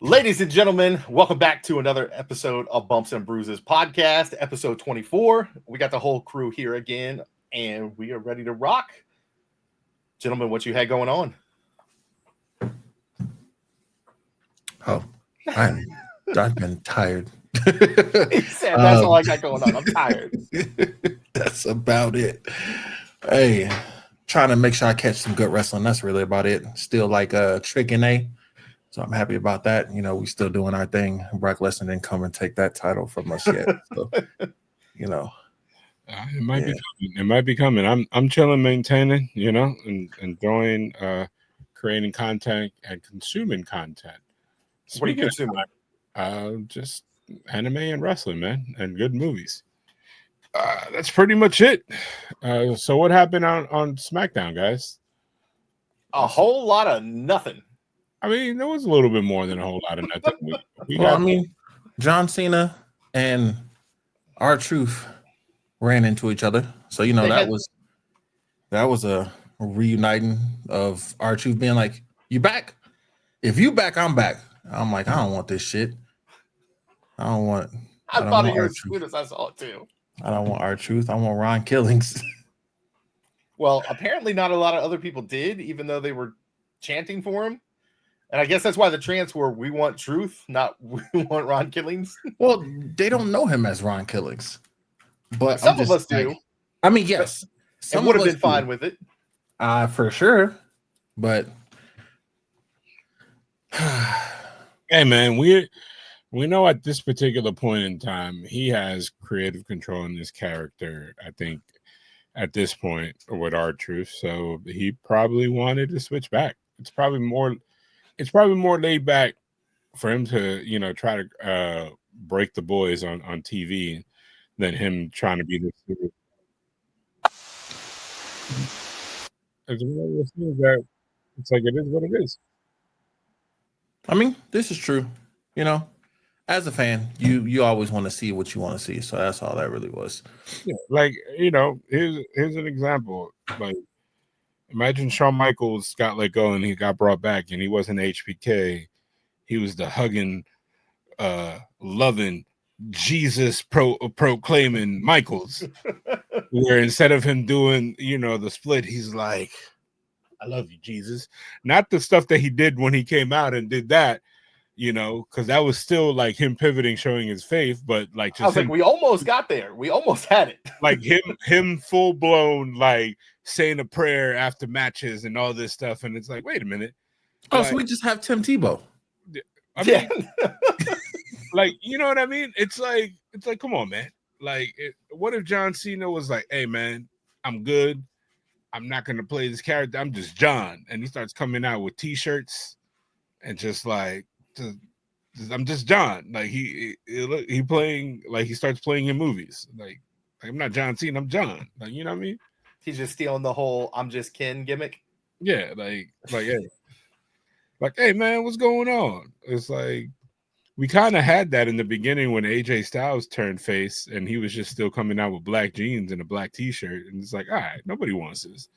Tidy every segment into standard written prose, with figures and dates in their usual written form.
Ladies and gentlemen, welcome back to another episode of Bumps and Bruises podcast, episode 24. We got the whole crew here again, and we are ready to rock. Gentlemen, what you had going on? Oh, I've been tired. He said, that's all I got going on. I'm tired. That's about it. Hey, trying to make sure I catch some good wrestling. That's really about it. Still like Trick and A. So I'm happy about that. You know, we still doing our thing. Brock Lesnar didn't come and take that title from us yet. So, you know. It might be coming. It might be coming. I'm chilling, maintaining, you know, and enjoying creating content and consuming content. What are you consuming? Just anime and wrestling, man, and good movies. That's pretty much it. So what happened on SmackDown, guys? A whole lot of nothing. I mean, there was a little bit more than a whole lot of nothing. I mean, John Cena and R-Truth ran into each other. So, you know, that was a reuniting of R-Truth being like, you back? If you back, I'm back. I'm like, I don't want this shit. I thought of you as soon as I saw it too. I don't want R-Truth. I want Ron Killings. Well, apparently not a lot of other people did, even though they were chanting for him. And I guess that's why the chants were, we want truth, not we want Ron Killings. Well, they don't know him as Ron Killings. But some of us do. I mean, yes. Some would have been fine with it. For sure. But hey man, we know at this particular point in time he has creative control in this character. I think at this point with R-Truth, so he probably wanted to switch back. It's probably more laid back for him to, you know, try to break the boys on TV than him trying to be this. It's like it is what it is. I mean, this is true. You know, as a fan, you always want to see what you want to see. So that's all that really was. Yeah, like, you know, here's an example. Like, imagine Shawn Michaels got let go and he got brought back and he wasn't HBK. He was the hugging, loving, Jesus proclaiming Michaels. Where instead of him doing, you know, the split, he's like, I love you, Jesus. Not the stuff that he did when he came out and did that, you know, because that was still like him pivoting, showing his faith. But like, just I was like, we almost got there. We almost had it. Like him full blown, like saying a prayer after matches and all this stuff. And it's like, wait a minute. Oh, like, so we just have Tim Tebow. I mean, like, you know what I mean? It's like, come on, man. Like, what if John Cena was like, hey, man, I'm good. I'm not going to play this character. I'm just John. And he starts coming out with T-shirts and just like, I'm just John. Like, he playing, like, he starts playing in movies. Like, I'm not John Cena. I'm John. Like, you know what I mean? He's just stealing the whole I'm just Ken gimmick. Yeah, like, hey, man, what's going on? It's like, we kind of had that in the beginning when AJ Styles turned face and he was just still coming out with black jeans and a black t-shirt. And it's like, all right, nobody wants this.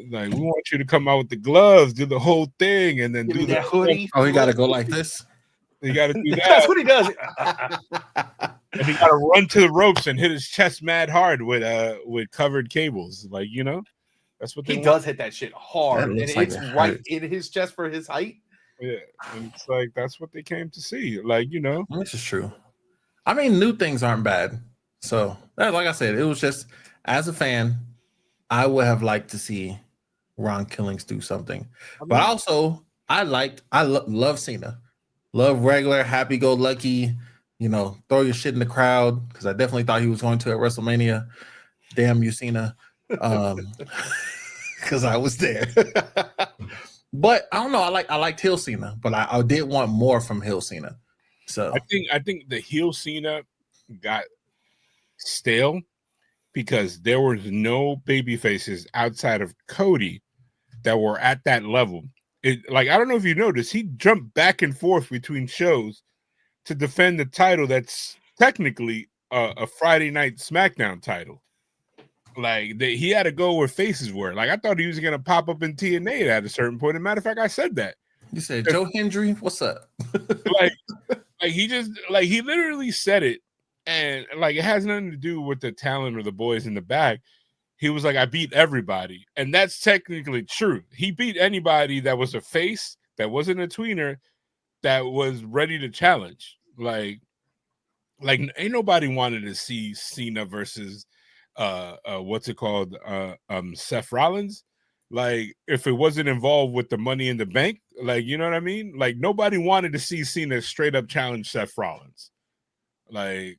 Like, we want you to come out with the gloves, do the whole thing, and then do that hoodie. Oh, he got to go like this? You got to do that. That's what he does. And he got to run to the ropes and hit his chest mad hard with covered cables. Like, you know, that's what he does hit that shit hard. And like it's right in his chest for his height. Yeah, and it's like that's what they came to see. Like, you know, this is true. I mean, new things aren't bad. So, like I said, it was just as a fan, I would have liked to see Ron Killings do something. But also, I love Cena, love regular, happy-go-lucky. You know, throw your shit in the crowd because I definitely thought he was going to at WrestleMania. Damn you, Cena, because I was there. But I don't know. I liked Heel Cena, but I did want more from Heel Cena. So I think the Heel Cena got stale because there was no baby faces outside of Cody that were at that level. Like, I don't know if you noticed, he jumped back and forth between shows to defend the title that's technically a Friday Night SmackDown title. Like, he had to go where faces were. Like, I thought he was going to pop up in TNA at a certain point. As a matter of fact, I said that. You said, Joe Hendry, what's up? like he just like he literally said it, and like it has nothing to do with the talent or the boys in the back. He was like, I beat everybody, and that's technically true. He beat anybody that was a face, that wasn't a tweener, that was ready to challenge. Like ain't nobody wanted to see Cena versus what's it called, Seth Rollins. Like if it wasn't involved with the Money in the Bank, like you know what I mean. Like nobody wanted to see Cena straight up challenge Seth Rollins. Like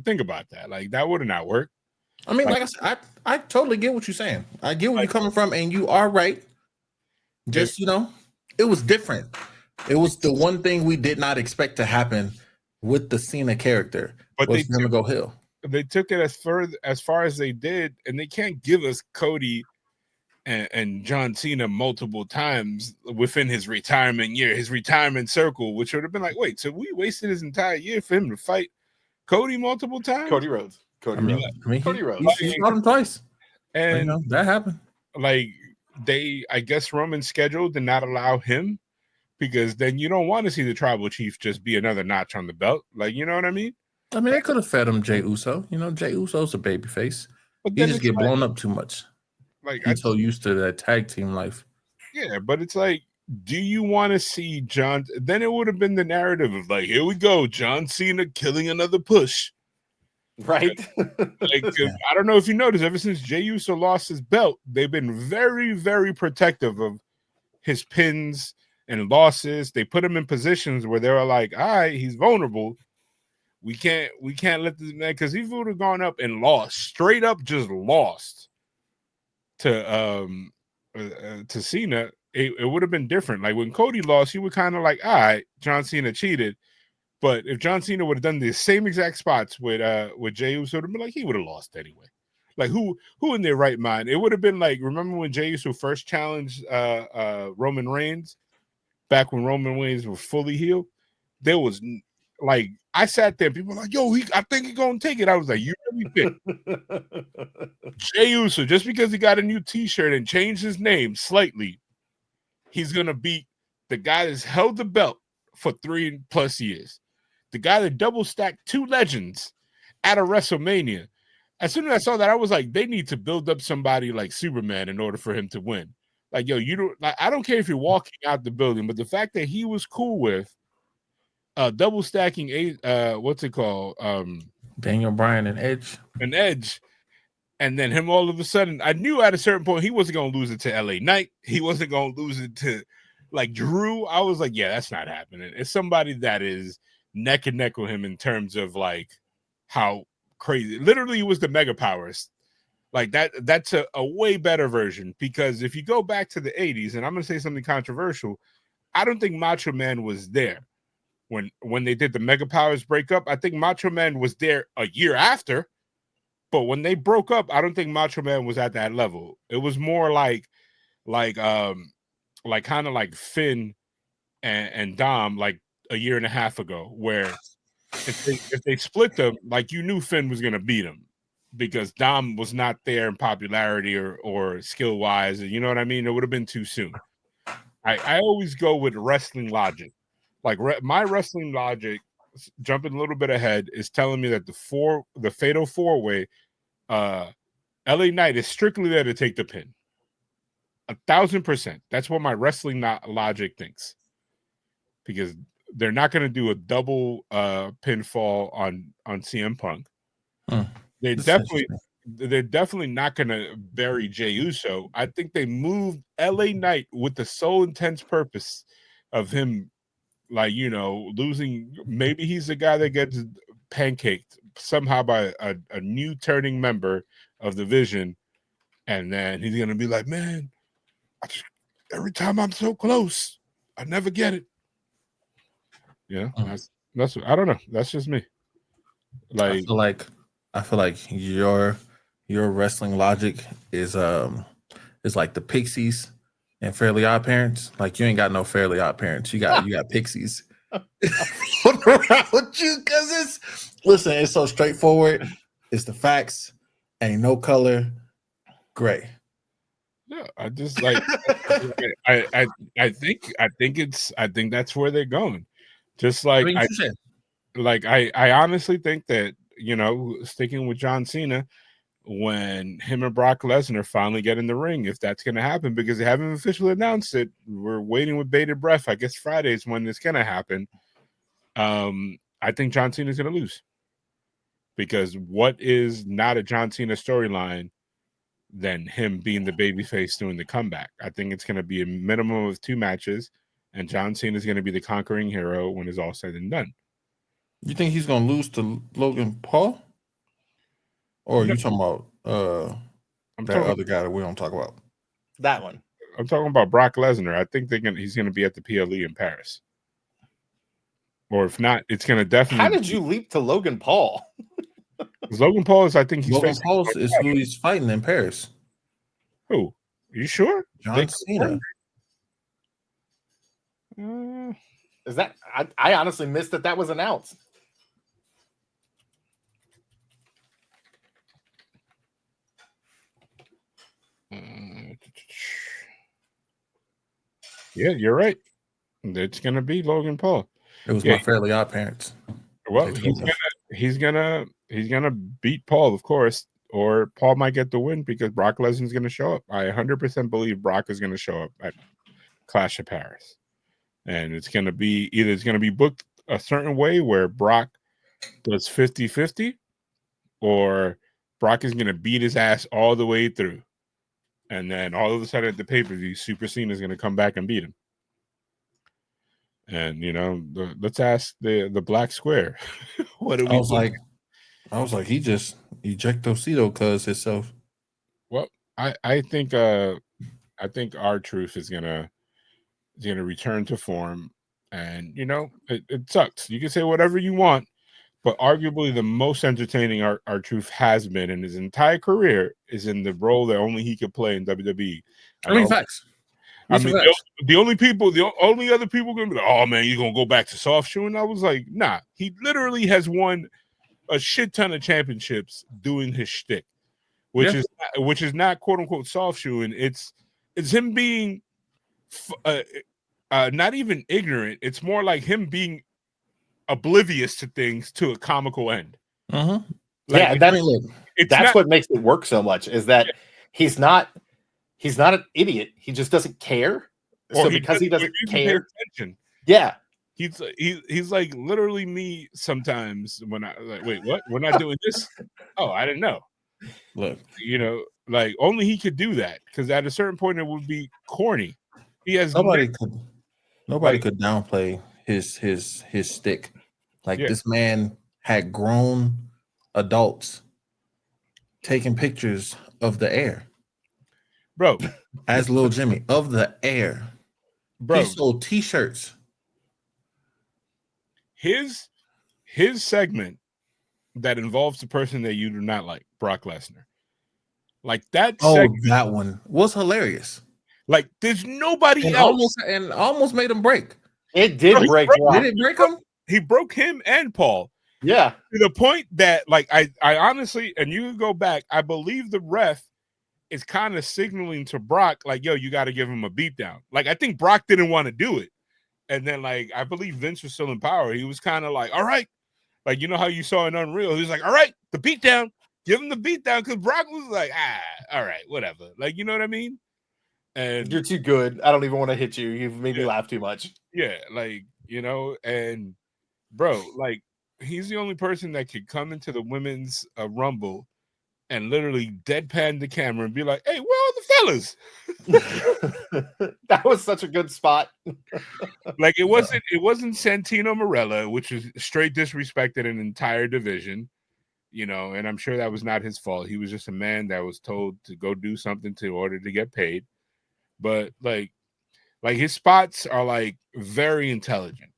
think about that. Like that would have not worked. I mean, like I said, I totally get what you're saying. I get where you're coming from, and you are right. Just it was different. It was the one thing we did not expect to happen with the Cena character. But was going to go heel. They took it as far as they did, and they can't give us Cody and John Cena multiple times within his retirement year, his retirement circle, which would have been like, wait, so we wasted his entire year for him to fight Cody multiple times? Cody Rhodes. Cody Rhodes. He fought him twice. And that happened. Like I guess Roman schedule did not allow him, because then you don't want to see the tribal chief just be another notch on the belt. Like, you know what I mean? I mean, they could have fed him Jey Uso. Jey Uso's a babyface. He just get blown up too much. Like he's so used to that tag team life. Yeah, but it's like, do you want to see John? Then it would have been the narrative of like, here we go, John Cena killing another push. Right. Like I don't know if you noticed, ever since Jey Uso lost his belt, they've been very, very protective of his pins and losses. They put him in positions where they were like, all right, he's vulnerable. We can't let this man, because he would have gone up and lost, straight up just lost to Cena. It would have been different. Like when Cody lost, you were kind of like, all right, John Cena cheated. But if John Cena would have done the same exact spots with Jey Uso, it would have been like he would have lost anyway. Like who in their right mind? It would have been like, remember when Jey Uso first challenged Roman Reigns, back when Roman Reigns was fully healed? There was like, I sat there, people were like, yo, I think he's gonna take it. I was like, you really think Jey Uso, just because he got a new t-shirt and changed his name slightly, he's gonna beat the guy that's held the belt for 3+ years, the guy that double stacked 2 legends at a WrestleMania? As soon as I saw that, I was like, they need to build up somebody like Superman in order for him to win. Like, yo, you don't. Like, I don't care if you're walking out the building, but the fact that he was cool with double stacking what's it called? Daniel Bryan and Edge. And then him all of a sudden, I knew at a certain point he wasn't gonna lose it to LA Knight. He wasn't gonna lose it to like Drew. I was like, yeah, that's not happening. It's somebody that is neck and neck with him in terms of like how crazy. Literally, he was the Mega Powers. Like that's a way better version, because if you go back to the 80s, and I'm gonna say something controversial, I don't think Macho Man was there when they did the Mega Powers breakup. I think Macho Man was there a year after, but when they broke up, I don't think Macho Man was at that level. It was more like kind of like Finn and Dom like a year and a half ago, where if they split them, like you knew Finn was gonna beat him because Dom was not there in popularity or skill wise. You know what I mean? It would have been too soon. I always go with wrestling logic. Like my wrestling logic, jumping a little bit ahead, is telling me that the fatal 4-way, LA Knight is strictly there to take the pin. 1,000%. That's what my wrestling logic thinks, because they're not going to do a double pinfall on CM Punk. They're definitely not going to bury Jey Uso. I think they moved LA Knight with the sole intense purpose of him, like, losing. Maybe he's the guy that gets pancaked somehow by a new turning member of the Vision, and then he's going to be like, man, every time I'm so close, I never get it. Yeah, that's I don't know. That's just me. Like, I feel like your wrestling logic is like the Pixies and Fairly Odd Parents. Like, you ain't got no Fairly Odd Parents. You got Pixies. What's around with you? Because it's so straightforward. It's the facts. Ain't no color gray. Yeah, I just like I think that's where they're going. Just I like mean, you said I honestly think that, sticking with John Cena, when him and Brock Lesnar finally get in the ring, if that's going to happen, because they haven't officially announced it, we're waiting with bated breath. I guess Friday is when it's going to happen. I think John Cena is going to lose, because what is not a John Cena storyline than him being the babyface doing the comeback? I think it's going to be a minimum of 2 matches, and John Cena is going to be the conquering hero when it's all said and done. you think he's gonna lose to Logan Paul, or are No, you talking about I'm that talking. other guy that we don't talk about? That one. I'm talking about Brock Lesnar. I think he's going to be at the PLE in Paris, or if not, it's going to How definitely. did you leap to Logan Paul? Logan Paul is. I think he's Logan facing. Paul is who he's fighting in Paris. Who? Are you sure? John Cena. Is that I honestly missed that was announced. Yeah, you're right. It's gonna be Logan Paul. It was my Fairly Odd Parents. Well, he's gonna beat Paul, of course, or Paul might get the win because Brock Lesnar's gonna show up. I 100% believe Brock is gonna show up at Clash of Paris, and it's gonna be booked a certain way where Brock does 50-50, or Brock is gonna beat his ass all the way through. And then all of a sudden at the pay-per-view, Super Cena is going to come back and beat him. And let's ask the Black Square. What do we? I was like, he just ejectocito cuz himself. Well, I think R-Truth is gonna return to form, and it sucks. You can say whatever you want, but arguably the most entertaining R-Truth has been in his entire career is in the role that only he could play in WWE. Facts. I mean, the only other people gonna be like, oh man, you're gonna go back to soft shoe? And I was like, nah, he literally has won a shit ton of championships doing his shtick, which is not quote unquote soft shoeing. It's him being not even ignorant. It's more like him being oblivious to things to a comical end. Like, that's what makes it work so much, is that he's not an idiot. He just doesn't care. So because he doesn't care, yeah, he's like literally me sometimes when I like, wait, what? We're not doing this? Oh, I didn't know. Look, like only he could do that, because at a certain point it would be corny. He has nobody could downplay his stick. Like this man had grown adults taking pictures of the air, bro, as Lil Jimmy, of the air, bro. He sold t-shirts. His segment that involves the person that you do not like, Brock Lesnar, like that. That one was hilarious. Like there's nobody else, almost made him break. It did break. Did it break him? He broke him and Paul. Yeah, to the point that, like, I honestly, and you can go back, I believe the ref is kind of signaling to Brock, like, yo, you got to give him a beatdown. Like, I think Brock didn't want to do it. And then, like, I believe Vince was still in power. He was kind of like, all right. Like, you know how you saw in Unreal? He was like, all right, the beatdown. Give him the beatdown. Because Brock was like, all right, whatever. Like, you know what I mean? And you're too good. I don't even want to hit you. You've made me laugh too much. Yeah, like, and bro, like, he's the only person that could come into the women's Rumble and literally deadpan the camera and be like, hey, where are the fellas? That was such a good spot. Like, it wasn't Santino Marella, which is straight disrespected an entire division, and I'm sure that was not his fault. He was just a man that was told to go do something in order to get paid. But like his spots are like very intelligent.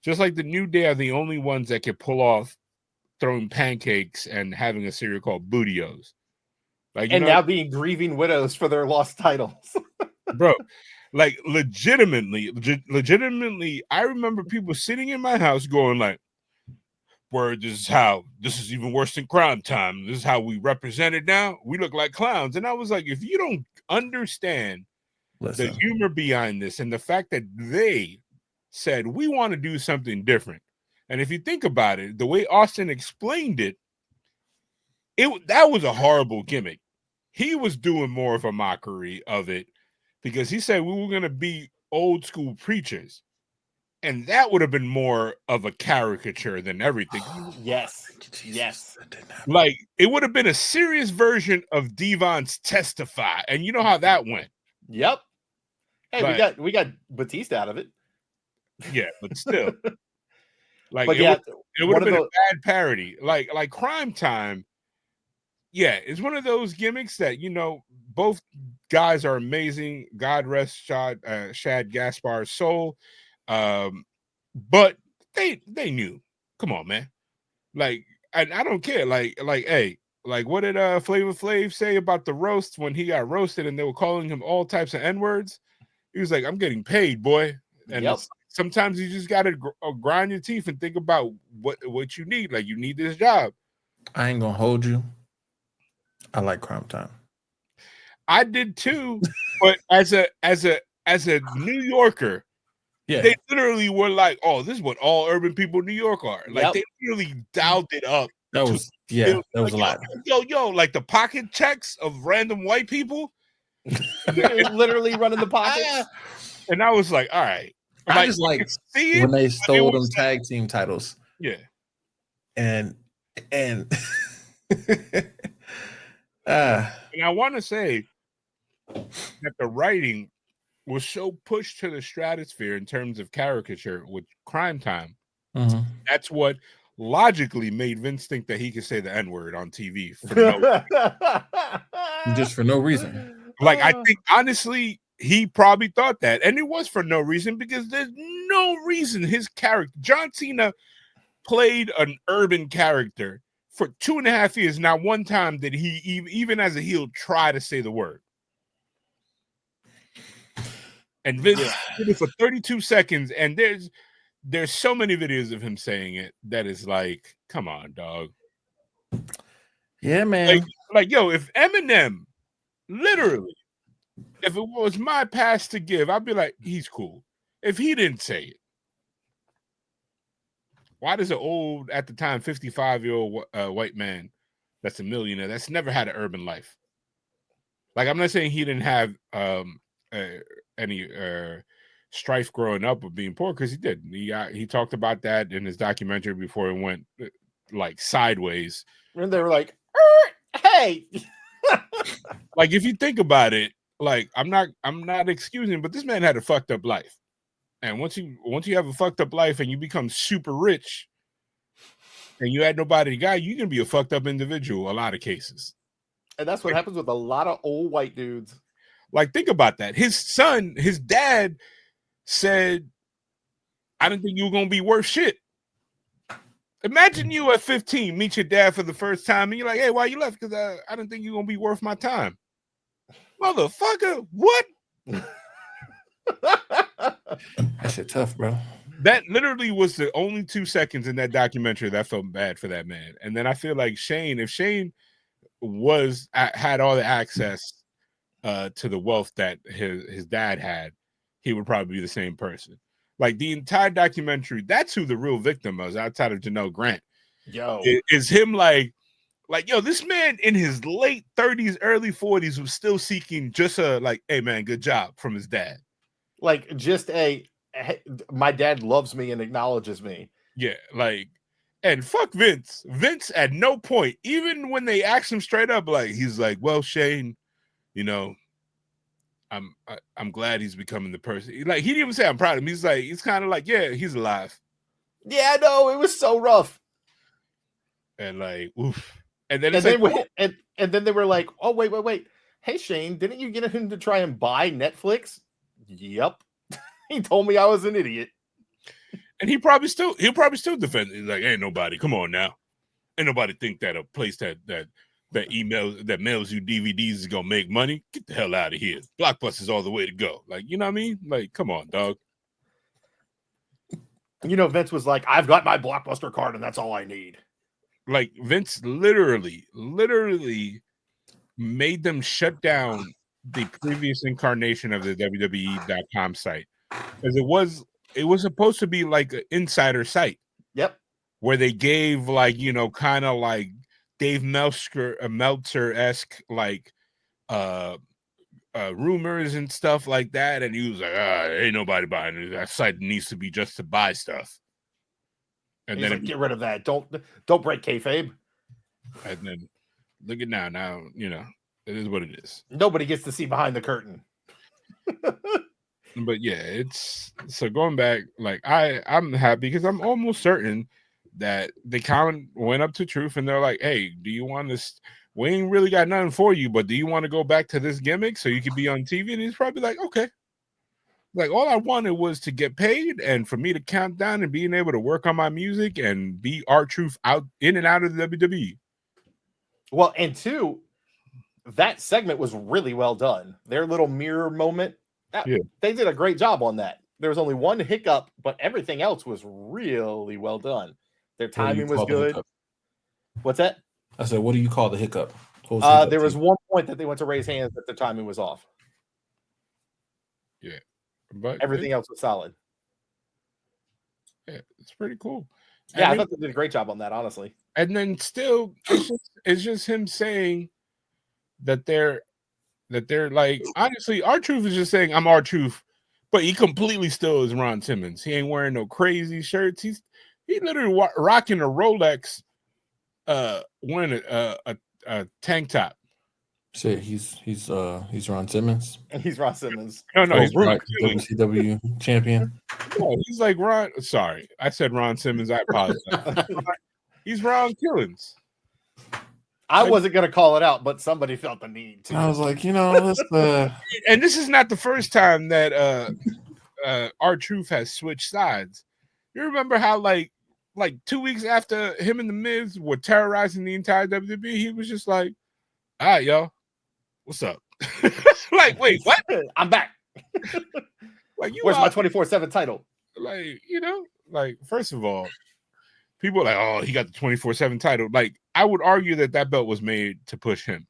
Just like the New Day are the only ones that can pull off throwing pancakes and having a cereal called Bootios. Like, now being grieving widows for their lost titles. Bro, like legitimately, I remember people sitting in my house going like, word, this is even worse than Crime Time. This is how we represent it now. We look like clowns. And I was like, if you don't understand the humor behind this and the fact that they said, we want to do something different. And if you think about it, the way Austin explained it, that was a horrible gimmick. He was doing more of a mockery of it because he said we were going to be old school preachers. And that would have been more of a caricature than everything. Yes. Yes. Like, it would have been a serious version of Devon's Testify. And you know how that went. Yep. Hey, we got Batista out of it. Yeah, but still. Like, but it would have been a bad parody. Like Crime Time. Yeah, it's one of those gimmicks that, both guys are amazing. God rest Shad Gaspard's soul. But they knew. Come on, man. Like, and I don't care. Like, hey, like, what did Flavor Flav say about the roast when he got roasted and they were calling him all types of N-words? He was like, I'm getting paid, boy. And sometimes you just got to grind your teeth and think about what you need. Like, you need this job. I ain't gonna hold you. I like Crime Time. I did too, but as a New Yorker, they literally were like, "Oh, this is what all urban people in New York are." Like they really dialed it up. That was a lot. Yo, like the pocket checks of random white people, literally running the pockets. And I was like, "All right." I just like when they stole them tag team titles. Yeah, and and I want to say that the writing was so pushed to the stratosphere in terms of caricature with Crime Time. Mm-hmm. That's what logically made Vince think that he could say the N-word on TV just for no reason. Like, I think honestly, he probably thought that, and it was for no reason because there's no reason his character, John Cena, played an urban character for 2.5 years. Not one time did he even as a heel try to say the word. And Vince did it for 32 seconds, and there's so many videos of him saying it that is like, come on, dog. Yeah, man. Like, yo, if Eminem, literally, if it was my pass to give, I'd be like, he's cool. If he didn't say it, why does an old, at the time, 55-year-old white man that's a millionaire that's never had an urban life? Like, I'm not saying he didn't have any strife growing up of being poor, because he did. He talked about that in his documentary before it went like sideways. And they were like, hey. Like, if you think about it, like, I'm not excusing, but this man had a fucked up life. And once you have a fucked up life and you become super rich and you had nobody to guide, you can be a fucked up individual a lot of cases. And that's what happens with a lot of old white dudes. Like, think about that. His dad said, I didn't think you were going to be worth shit. Imagine you at 15, meet your dad for the first time, and you're like, hey, why you left? Because I didn't think you were going to be worth my time. Motherfucker, what? That shit tough, bro. That literally was the only 2 seconds in that documentary that I felt bad for that man. And then I feel like if Shane had all the access to the wealth that his dad had, he would probably be the same person. Like, the entire documentary, that's who the real victim was outside of Janelle Grant. Yo, is him like, yo, this man in his late 30s, early 40s was still seeking just hey man, good job from his dad. Like, just my dad loves me and acknowledges me. Yeah, like, and fuck Vince. Vince at no point, even when they asked him straight up, like, he's like, well, Shane, I'm glad he's becoming the person. Like, he didn't even say I'm proud of him. He's like, he's kind of like, yeah, he's alive. Yeah, I know, it was so rough. And like, oof. And then and then they were like, oh, wait. Hey, Shane, didn't you get him to try and buy Netflix? Yep. He told me I was an idiot. And he'll probably still defend it. He's like, ain't nobody, come on now. Ain't nobody think that a place that mails you DVDs is gonna make money. Get the hell out of here. Blockbuster's all the way to go. Like, you know what I mean? Like, come on, dog. You know, Vince was like, "I've got my blockbuster card, and that's all I need." Like Vince literally made them shut down the previous incarnation of the WWE.com site, because it was supposed to be like an insider site. Yep. Where they gave like, you know, kind of like Dave Meltzer-esque like rumors and stuff like that, and he was like, ain't nobody buying it. That site needs to be just to buy stuff. And he's then like, get rid of that. Don't break kayfabe. And then look at now, you know, it is what it is. Nobody gets to see behind the curtain. But yeah, it's so going back, like I'm happy because I'm almost certain that they kind of went up to Truth and they're like, hey, do you want this? We ain't really got nothing for you, but do you want to go back to this gimmick so you can be on TV? And he's probably like, okay. Like, all I wanted was to get paid and for me to count down and being able to work on my music and be R-Truth out in and out of the WWE. Well, and two, that segment was really well done. Their little mirror moment, they did a great job on that. There was only one hiccup, but everything else was really well done. Their timing was good. What's that? I said, what do you call the hiccup? There was one point that they went to raise hands that the timing was off. Yeah. But everything else was solid. Yeah, it's pretty cool. Yeah, I thought they did a great job on that, honestly. And then still, it's just him saying that they're like, honestly, R-Truth is just saying I'm R-Truth, but he completely still is Ron Simmons. He ain't wearing no crazy shirts. He literally rocking a Rolex, wearing a tank top. Shit, he's Ron Simmons. He's Ron Simmons. No, he's Ron WCW champion. No, he's like Ron. Sorry, I said Ron Simmons. I apologize. He's Ron Killings. I wasn't gonna call it out, but somebody felt the need to. I was like, you know, and this is not the first time that R-Truth has switched sides. You remember how like 2 weeks after him and the Miz were terrorizing the entire WWE, he was just like, all right, y'all, what's up? Like, wait, what? I'm back. Like, where's my 24/7 title? Like, you know, like, first of all, people are like, oh, he got the 24/7 title. Like, I would argue that belt was made to push him,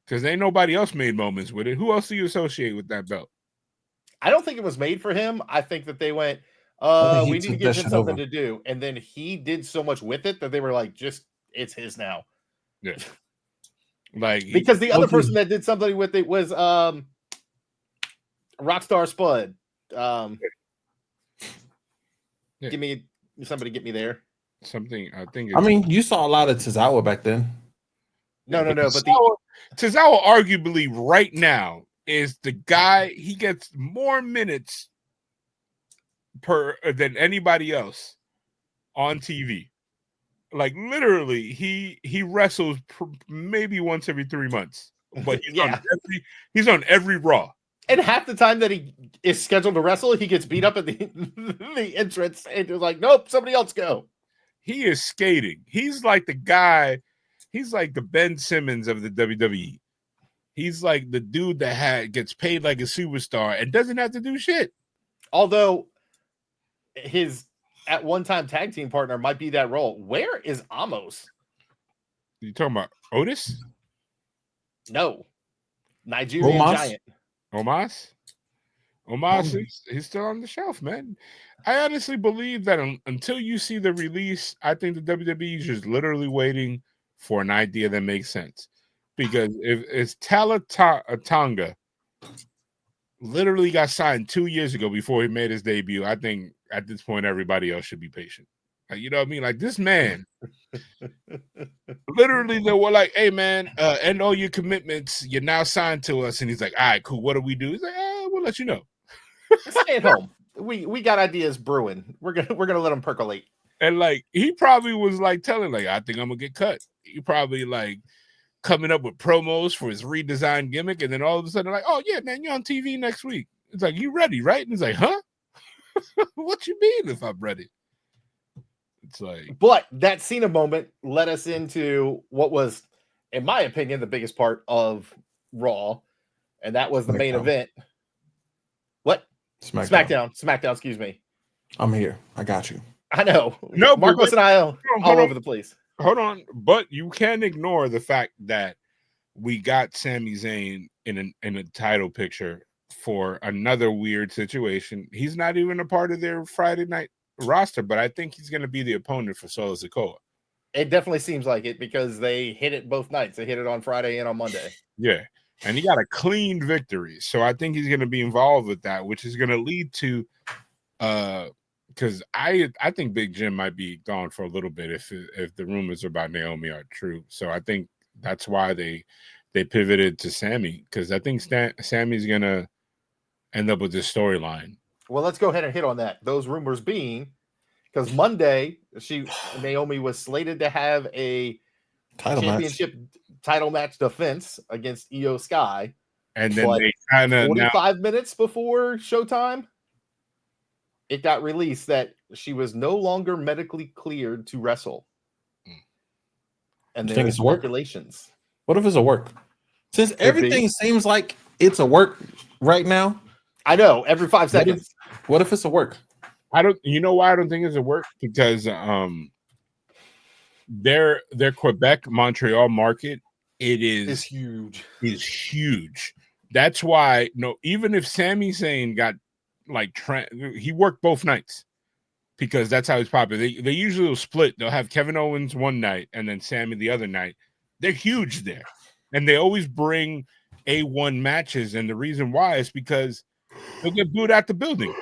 because ain't nobody else made moments with it. Who else do you associate with that belt? I don't think it was made for him. I think that they went, we need to give him something to do. And then he did so much with it that they were like, just, it's his now. Yeah. Like, because the other person that did something with it was Rockstar Spud. Get me there. Something, I think. I mean, you saw a lot of Tozawa back then. No. But Tozawa arguably right now is the guy. He gets more minutes than anybody else on TV. Like, literally, he wrestles maybe once every 3 months, but he's on every Raw. And half the time that he is scheduled to wrestle, he gets beat up at the entrance, and you're like, nope, somebody else go. He is skating. He's like the guy. He's like the Ben Simmons of the WWE. He's like the dude that gets paid like a superstar and doesn't have to do shit. Although his at one time tag team partner might be that role. Where is Amos? You talking about Otis? No, Nigerian Giant. Omos he's still on the shelf, man. I honestly believe that until you see the release, I think the WWE is just literally waiting for an idea that makes sense. Because if it's Tonga literally got signed 2 years ago before he made his debut, I think at this point everybody else should be patient. Like, you know what I mean? Like, this man literally, they were like, hey man, end all your commitments, you're now signed to us. And he's like, all right, cool, what do we do? He's like, we'll let you know. Stay at home. We got ideas brewing. We're gonna let them percolate. And like, he probably was like telling, like, I think I'm gonna get cut. He probably like coming up with promos for his redesigned gimmick, and then all of a sudden, like, oh yeah, man, you're on TV next week. It's like, you ready, right? And he's like, huh? What you mean if I'm ready? It's like, but that Cena moment led us into what was, in my opinion, the biggest part of Raw, and that was the main event. What? SmackDown, excuse me. I'm here. I got you. I know. No, but Marcos and I are all on. over the place. Hold on, but you can't ignore the fact that we got Sami Zayn in a title picture for another weird situation. He's not even a part of their Friday night roster, but I think he's going to be the opponent for Solo Sikoa. It definitely seems like it because they hit it both nights. They hit it on Friday and on Monday. Yeah, and he got a clean victory, so I think he's going to be involved with that, which is going to lead to, because I think Big Jim might be gone for a little bit if the rumors about Naomi are true. So I think that's why they pivoted to Sami, because I think Sammy's going to end up with this storyline. Well, let's go ahead and hit on that. Those rumors being, because Monday Naomi was slated to have a championship title match defense against Io Sky, and then they kind of 45 minutes before showtime, it got released that she was no longer medically cleared to wrestle. And there's speculations. What if it's a work? Since everything seems like it's a work right now. I know, every 5 seconds. What if it's a work? You know why I don't think it's a work? Because their Quebec Montreal market, is huge. Is huge. That's why even if Sami Zayn got he worked both nights because that's how he's popular. They usually will split. They'll have Kevin Owens one night and then Sami the other night. They're huge there. And they always bring A1 matches. And the reason why is because they'll get booed out the building.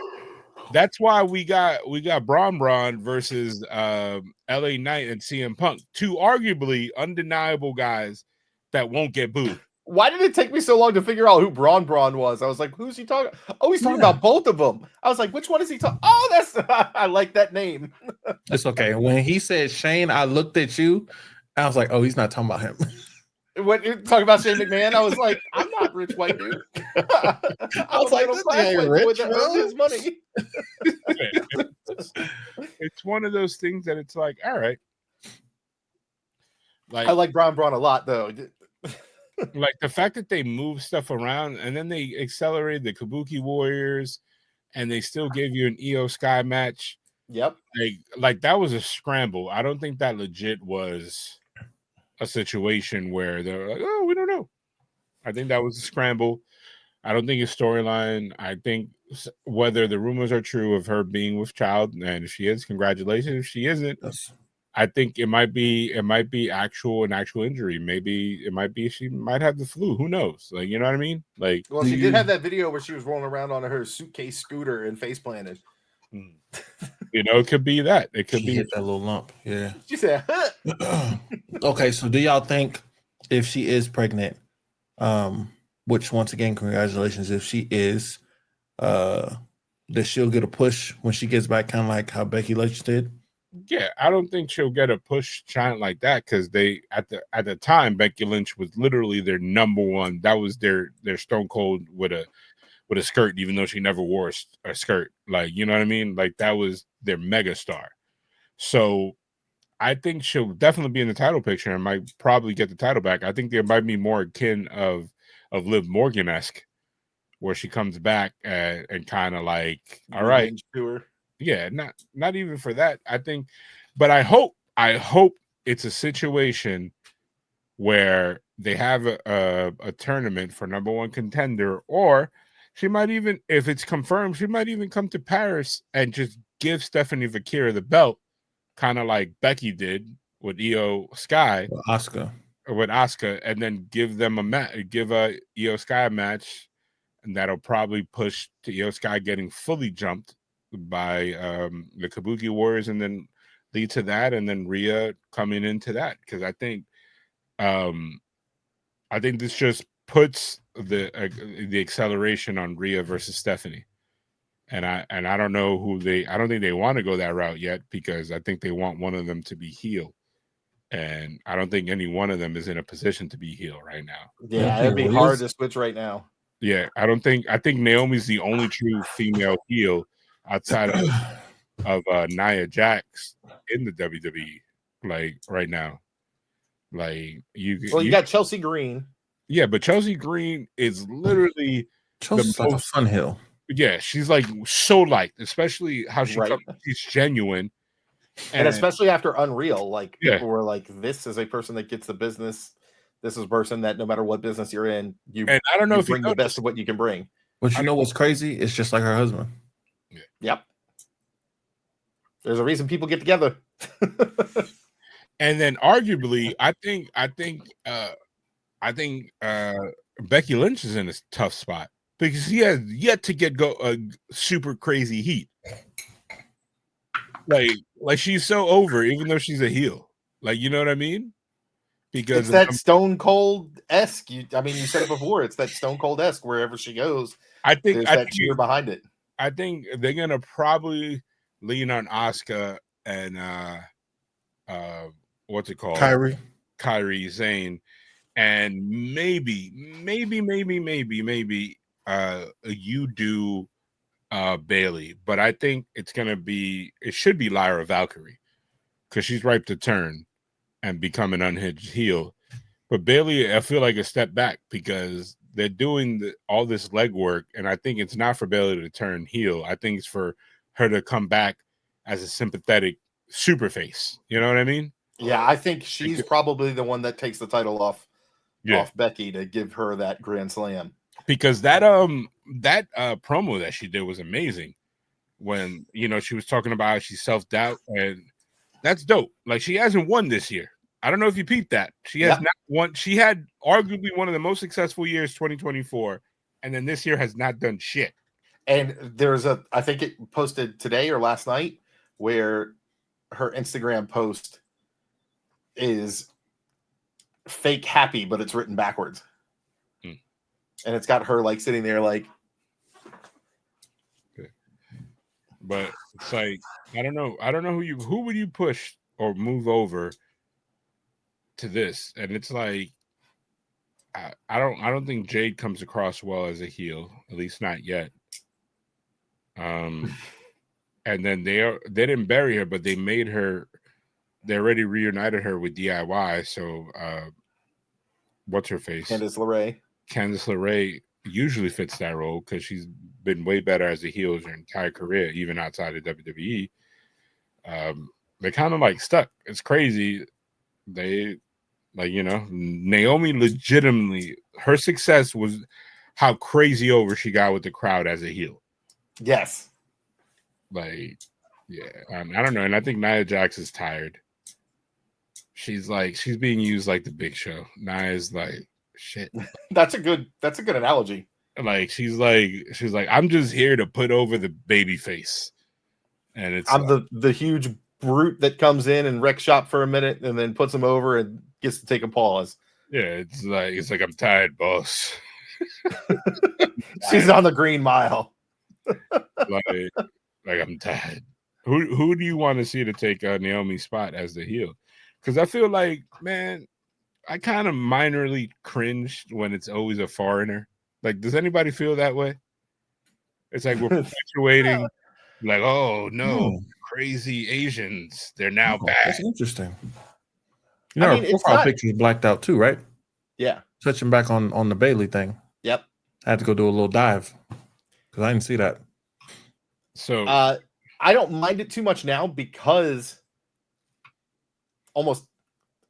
That's why we got Braun versus LA Knight and CM Punk, two arguably undeniable guys that won't get booed. Why did it take me so long to figure out who Braun was? I was like, who's he talking? Oh, he's talking about both of them. I was like, which one is he talking? Oh, that's I like that name. It's okay. When he said Shane, I looked at you. I was like, oh, he's not talking about him. When you're talking about Shane McMahon, I was like, I'm not rich white dude. I was like, this ain't rich, that earned his money. It's one of those things that it's like, all right. I like Braun a lot, though. Like the fact that they move stuff around and then they accelerated the Kabuki Warriors and they still gave you an Io Sky match. Yep. Like that was a scramble. I don't think that legit was a situation where they're like, oh, we don't know. I think that was a scramble. I don't think it's storyline. I think whether the rumors are true of her being with child, and if she is, congratulations. If she isn't, I think it might be an actual injury. Maybe it might be she might have the flu. Who knows? Like, you know what I mean? Like, well, she did have that video where she was rolling around on her suitcase scooter and face planted. It could be that. It could be hit that little lump. Yeah. She said, okay, so do y'all think if she is pregnant, which once again, congratulations, if she is, that she'll get a push when she gets back, kind of like how Becky Lynch did? Yeah, I don't think she'll get a push giant like that because they at the time Becky Lynch was literally their number one. That was their Stone Cold with a skirt, even though she never wore a skirt. Like, you know what I mean? Like that was their mega star. So I think she'll definitely be in the title picture and might probably get the title back. I think there might be more akin of Liv Morgan-esque, where she comes back and kind of like, all right, yeah, not even for that. I think, but I hope it's a situation where they have a tournament for number one contender, or she might even, if it's confirmed, she might even come to Paris and just give Stephanie Vakira the belt, kind of like Becky did with Io Sky, with Asuka, and then give them give a Io Sky a match, and that'll probably push to Io Sky getting fully jumped by the Kabuki Warriors, and then lead to that, and then Rhea coming into that, because I think this just puts the acceleration on Rhea versus Stephanie, and I don't know I don't think they want to go that route yet, because I think they want one of them to be heel, and I don't think any one of them is in a position to be heel right now. Yeah, it'd be hard to switch right now. Yeah, I think Naomi's the only true female heel outside of Nia Jax in the WWE, like right now. Like you got Chelsea Green. Yeah, but Chelsea Green is literally Chelsea's like a fun heel. Yeah, she's like so liked, especially how she Right. she's genuine. And especially after Unreal, like Yeah. people were like, this is a person that gets the business. This is a person that no matter what business you're in, you And I don't know if you bring the best noticed, of what you can bring. But you know what's crazy? It's just like her husband. Yep. There's a reason people get together. and then arguably, I think Becky Lynch is in a tough spot because he has yet to get super crazy heat. Like she's so over, even though she's a heel. Like, you know what I mean? Because it's that Stone Cold esque. I mean, you said it before. It's that Stone Cold esque. Wherever she goes, there's that cheer behind it. I think they're gonna probably lean on Asuka and what's it called? Kyrie Zane, and maybe you do Bailey, but I think it should be Lyra Valkyrie because she's ripe to turn and become an unhinged heel. But Bailey, I feel like a step back because they're doing all this legwork, and I think it's not for Bailey to turn heel. I think it's for her to come back as a sympathetic super face. You know what I mean? Yeah, I think she's probably the one that takes the title off Becky to give her that Grand Slam. Because that promo that she did was amazing. When she was talking about she self-doubt, and that's dope. Like, she hasn't won this year. I don't know if you peeped that. She has not won. She had arguably one of the most successful years, 2024, and then this year has not done shit. And there's I think it posted today or last night, where her Instagram post is fake happy, but it's written backwards. And it's got her like sitting there like. But it's like, I don't know who would you push or move over to this, and it's like I don't think Jade comes across well as a heel, at least not yet. And then they didn't bury her, but they made her. They already reunited her with DIY. So what's her face? Candice LeRae usually fits that role because she's been way better as a heel her entire career, even outside of WWE. They kind of like stuck. It's crazy. They Naomi legitimately, her success was how crazy over she got with the crowd as a heel. Yes. Like, yeah, I don't know. And I think Nia Jax is tired. She's being used like the Big Show. Nia's like, shit. That's a good analogy. Like, she's like, I'm just here to put over the baby face. And I'm the huge brute that comes in and wrecks shop for a minute and then puts him over and gets to take a pause. Yeah, it's like I'm tired, boss. She's on the green mile. like I'm tired. Who do you want to see to take Naomi's spot as the heel? Because I feel like, man, I kind of minorly cringed when it's always a foreigner. Like, does anybody feel that way? It's like we're perpetuating, like, oh no, crazy Asians, they're now bad. That's interesting. Her profile picture is blacked out too, right? Yeah. Touching back on the Bailey thing. Yep. I had to go do a little dive because I didn't see that. So I don't mind it too much now because almost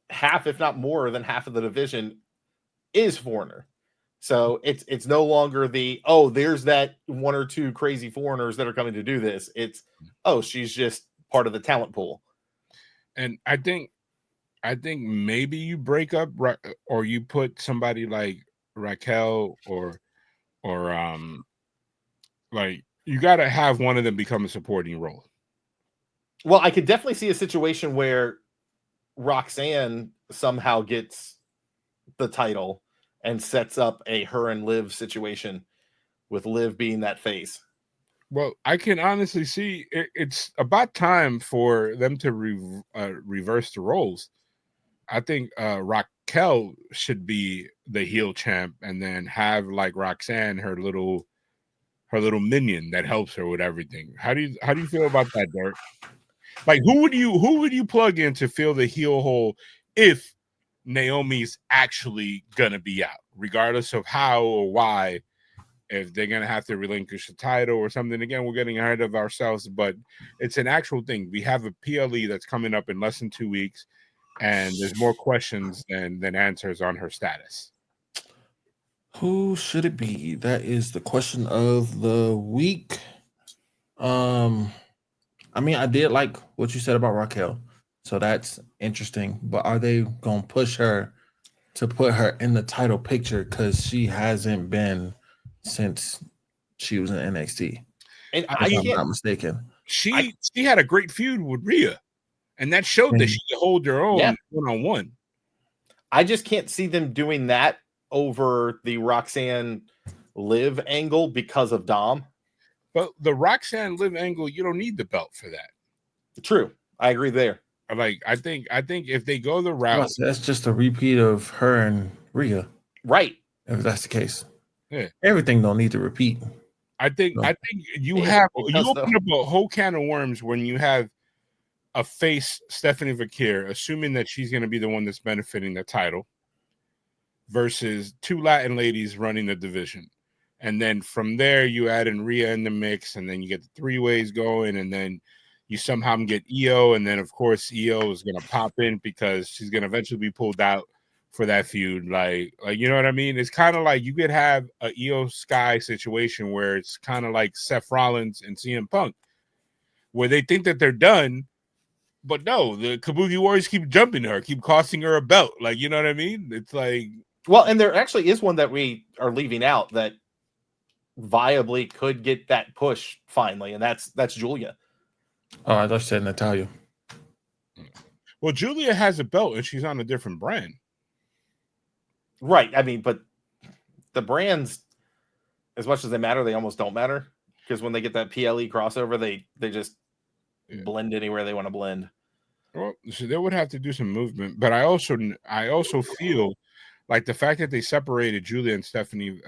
half, if not more than half of the division is foreigner. So it's no longer there's that one or two crazy foreigners that are coming to do this. It's, she's just part of the talent pool. And I think maybe you break up or you put somebody like Raquel or like, you got to have one of them become a supporting role. Well, I could definitely see a situation where Roxanne somehow gets the title and sets up a her and Liv situation with Liv being that face. Well, I can honestly see it's about time for them to reverse the roles. I think Raquel should be the heel champ and then have like Roxanne her little minion that helps her with everything. How do you feel about that, Dirk? Like, who would you plug in to fill the heel hole if Naomi's actually gonna be out, regardless of how or why if they're gonna have to relinquish the title or something. Again, we're getting ahead of ourselves, but it's an actual thing. We have a PLE that's coming up in less than 2 weeks, and there's more questions than answers on her status. Who should it be? That is the question of the week. I mean, I did like what you said about Raquel, so that's interesting. But are they gonna push her to put her in the title picture because she hasn't been since she was in NXT? And If I I'm can't. not mistaken. She had a great feud with Rhea, and that showed that she could hold her own one-on-one. I just can't see them doing that over the Roxanne Liv angle because of Dom. But the Roxanne Liv angle, you don't need the belt for that. True, I agree there. Like I think if they go the route, That's just a repeat of her and Rhea, right? If that's the case, yeah, everything don't need to repeat. I think you open up a whole can of worms when you have a face Stephanie Vakir, assuming that she's going to be the one that's benefiting the title, versus 2 Latin ladies running the division. And then from there, you add in Rhea in the mix, and then you get the 3 ways going, and then you somehow get Io, and then, of course, Io is going to pop in because she's going to eventually be pulled out for that feud. Like you know what I mean? It's kind of like you could have a Io Sky situation where it's kind of like Seth Rollins and CM Punk, where they think that they're done, but no, the Kabuki Warriors keep jumping her, keep costing her a belt. Like, you know what I mean? It's like... Well, and there actually is one that we are leaving out that viably could get that push finally, and that's Julia. Oh, I thought you said Natalia. Well, Julia has a belt and she's on a different brand. Right. I mean, but the brands, as much as they matter, they almost don't matter. Because when they get that PLE crossover, they just blend anywhere they want to blend. Well, so they would have to do some movement. But I also feel like the fact that they separated Julia and Stephanie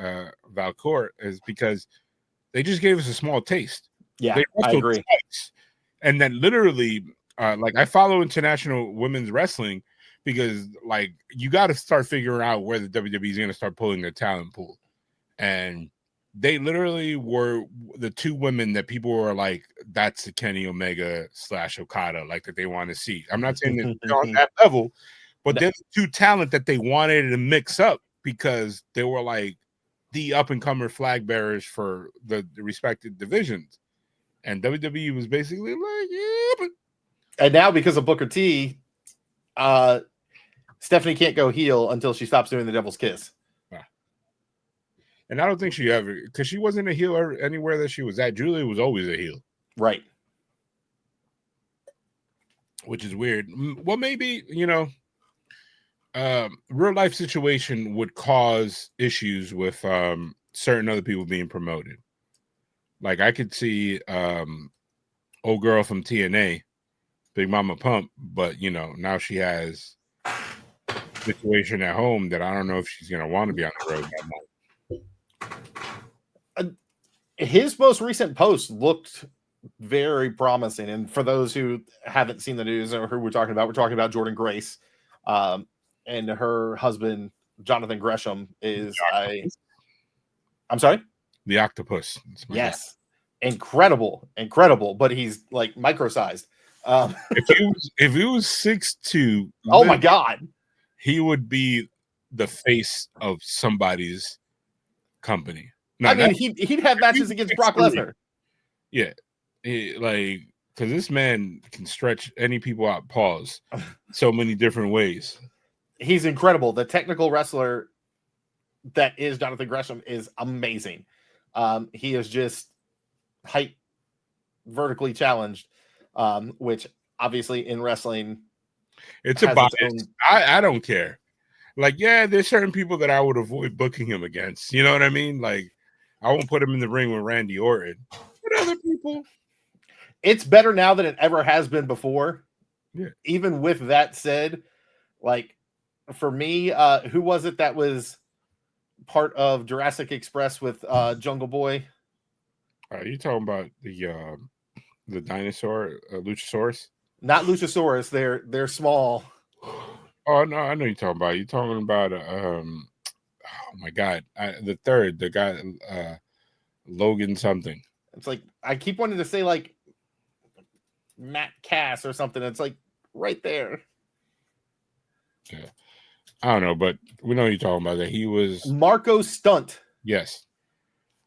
Valcourt is because they just gave us a small taste. Yeah, I agree. Twice. And then literally, like I follow international women's wrestling because like you got to start figuring out where the WWE is going to start pulling their talent pool. And they literally were the 2 women that people were like, that's the Kenny Omega / Okada, like that they want to see. I'm not saying that they're on that level, but they're the 2 talent that they wanted to mix up because they were like the up-and-comer flag bearers for the respective divisions. And WWE was basically like, yeah, but... And now because of Booker T, Stephanie can't go heel until she stops doing the Devil's Kiss. And I don't think she ever, because she wasn't a heel anywhere that she was at. Julia was always a heel. Right. Which is weird. Well, maybe, real life situation would cause issues with certain other people being promoted. Like I could see old girl from TNA, Big Mama Pump, but now she has a situation at home that I don't know if she's gonna want to be on the road that much. His most recent post looked very promising, and for those who haven't seen the news or who we're talking about Jordan Grace, and her husband Jonathan Gresham is I'm sorry, the Octopus. Yes, incredible, but he's like micro-sized. If he was 6'2", oh my god, he would be the face of somebody's company. No, I mean, he'd have matches against Brock Lesnar. Yeah, because this man can stretch any people out. Pause. So many different ways. He's incredible. The technical wrestler that is Jonathan Gresham is amazing. He is just height vertically challenged, which obviously in wrestling, it's a bias. I don't care. Like, yeah, there's certain people that I would avoid booking him against. You know what I mean? Like, I won't put him in the ring with Randy Orton. But other people, it's better now than it ever has been before. Yeah. Even with that said, like for me, who was it that was part of Jurassic Express with Jungle Boy? Are you talking about the dinosaur, Luchasaurus? Not Luchasaurus. They're small. Oh no, I know you're talking about. You're talking about oh my god, the guy Logan something. It's like I keep wanting to say like Matt Cass or something. It's like right there. Yeah. I don't know, but we know you're talking about that. He was Marco Stunt. yes.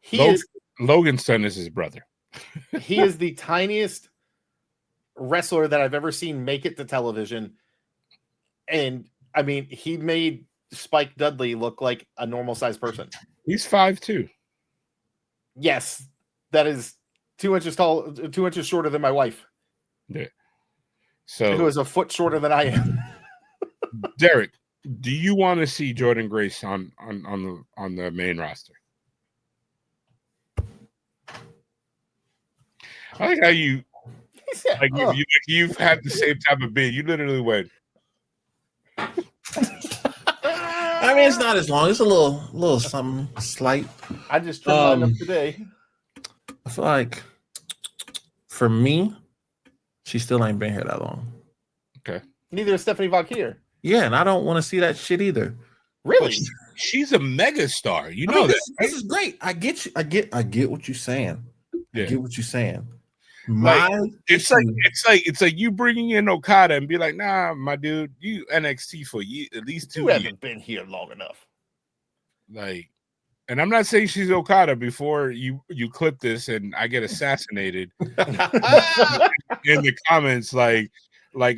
He Logan's son is his brother. he is the tiniest wrestler that I've ever seen make it to television. And I mean, he made Spike Dudley look like a normal sized person. He's 5'2". Yes, that is 2 inches tall, 2 inches shorter than my wife. Yeah. So who is a foot shorter than I am. Derek, do you want to see Jordan Grace on the main roster? I like how you you've had the same type of bid. You literally went. I mean, it's not as long. It's a little something slight. I just trimmed mine up today. I feel like for me, she still ain't been here that long. Okay. Neither is Stephanie Valkyrie. Yeah, and I don't want to see that shit either. Really? She's a mega star. You know I mean, that. This is great. I get you. I get what you're saying. Yeah. I get what you're saying. It's like you bringing in Okada and be like, nah, my dude, you NXT for at least 2 You years. haven't been here long enough. Like, and I'm not saying she's Okada before you clip this and I get assassinated in the comments, like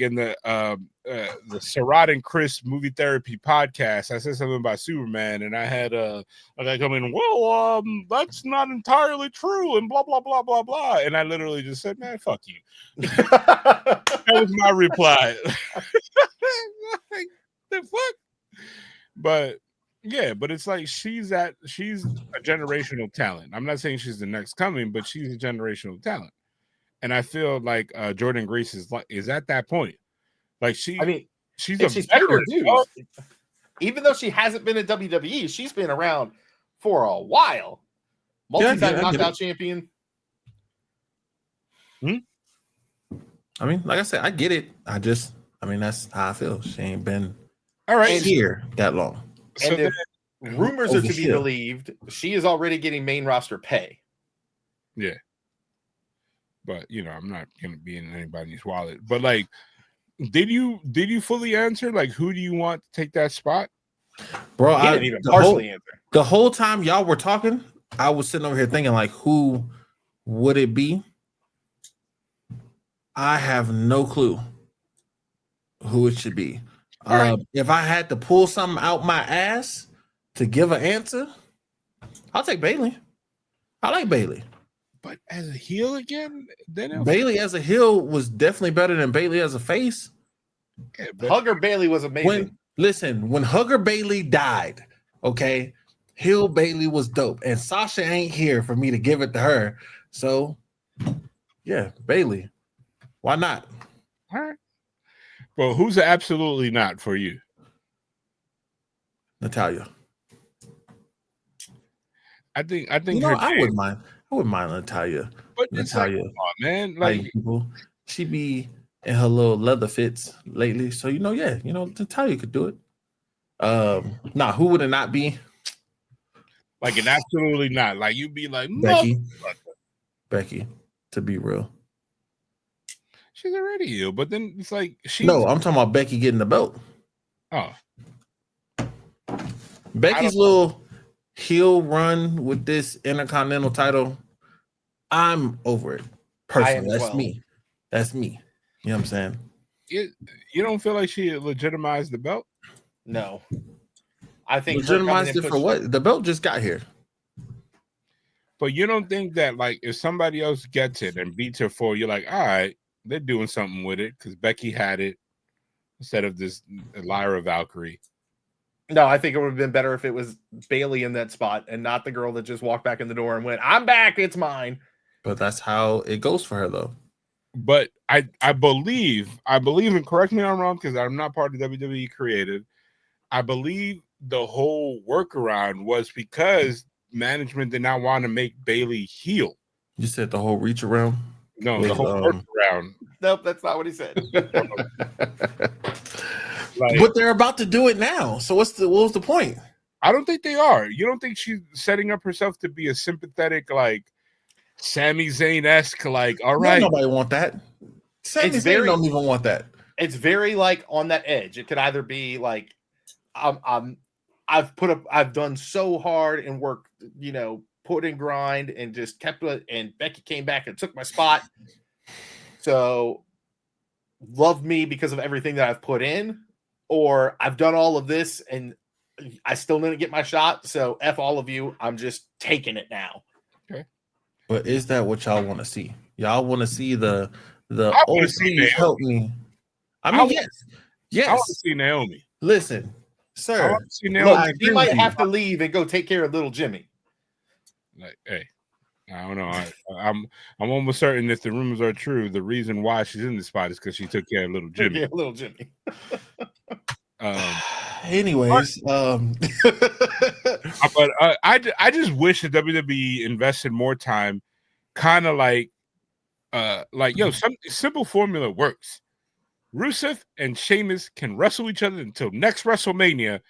in the Sarad and Chris movie therapy podcast. I said something about Superman, and I had a guy come in. Well, that's not entirely true, and blah blah blah blah blah. And I literally just said, "Man, fuck you." That was my reply. Like, the fuck. But yeah, but it's like she's a generational talent. I'm not saying she's the next coming, but she's a generational talent. And I feel like Jordan Grace is at that point. Like she's better than dudes. Even though she hasn't been in WWE, she's been around for a while. Multi-time knockout champion. I mean, like I said, I get it. That's how I feel. She ain't been here that long. And if rumors are to be believed, she is already getting main roster pay. Yeah. But I'm not gonna be in anybody's wallet. But like, did you fully answer? Like, who do you want to take that spot? Bro, I didn't even partially answer. The whole time y'all were talking, I was sitting over here thinking, like, who would it be? I have no clue who it should be. Right. If I had to pull something out my ass to give an answer, I'll take Bayley. I like Bayley. But as a heel again, then Bayley as a heel was definitely better than Bayley as a face. Yeah, Hugger Bayley was amazing. When Hugger Bayley died, okay, heel Bayley was dope. And Sasha ain't here for me to give it to her. So, yeah, Bayley. Why not? All right. Well, who's absolutely not for you? Natalya. I think I wouldn't mind. I wouldn't mind Natalya. But Natalya, come on, man. Like people, she be in her little leather fits lately. So Natalya could do it. Who would it not be? Like an absolutely not. Like you'd be like Becky, to be real. She's already ill, but then it's like No, I'm talking about Becky getting the belt. Oh. Becky's little heel run with this Intercontinental title, I'm over it. Personally, That's me. You know what I'm saying? You don't feel like she legitimized the belt? No. I think legitimized it for what? The belt just got here. But you don't think that, like, if somebody else gets it and beats her for, you're like, all right, they're doing something with it because Becky had it instead of this Lyra Valkyrie. No, I think it would have been better if it was Bayley in that spot and not the girl that just walked back in the door and went, I'm back, it's mine. But that's how it goes for her, though. But I believe, and correct me if I'm wrong because I'm not part of WWE Creative, I believe the whole workaround was because management did not want to make Bayley heel. You said the whole reach around? No, the whole workaround. Nope, that's not what he said. But they're about to do it now. So what was the point? I don't think they are. You don't think she's setting up herself to be a sympathetic, like Sami Zayn-esque, like, all right. Nobody want that. Sami Zayn don't even want that. It's very like on that edge. It could either be like I've done so hard and worked, you know, put in grind and just kept it, and Becky came back and took my spot. So love me because of everything that I've put in, or I've done all of this and I still didn't get my shot. So F all of you. I'm just taking it now. Okay. But is that what y'all want to see? Y'all want to see the oh, please help me. I mean, yes. I want to see Naomi. Listen, sir. Look, he might have to leave and go take care of little Jimmy. Like, hey, I don't know. I'm almost certain if the rumors are true, the reason why she's in this spot is because she took care of little Jimmy. Yeah, little Jimmy. Anyways, but I just wish the WWE invested more time, kind of like some simple formula works. Rusev and Sheamus can wrestle each other until next WrestleMania,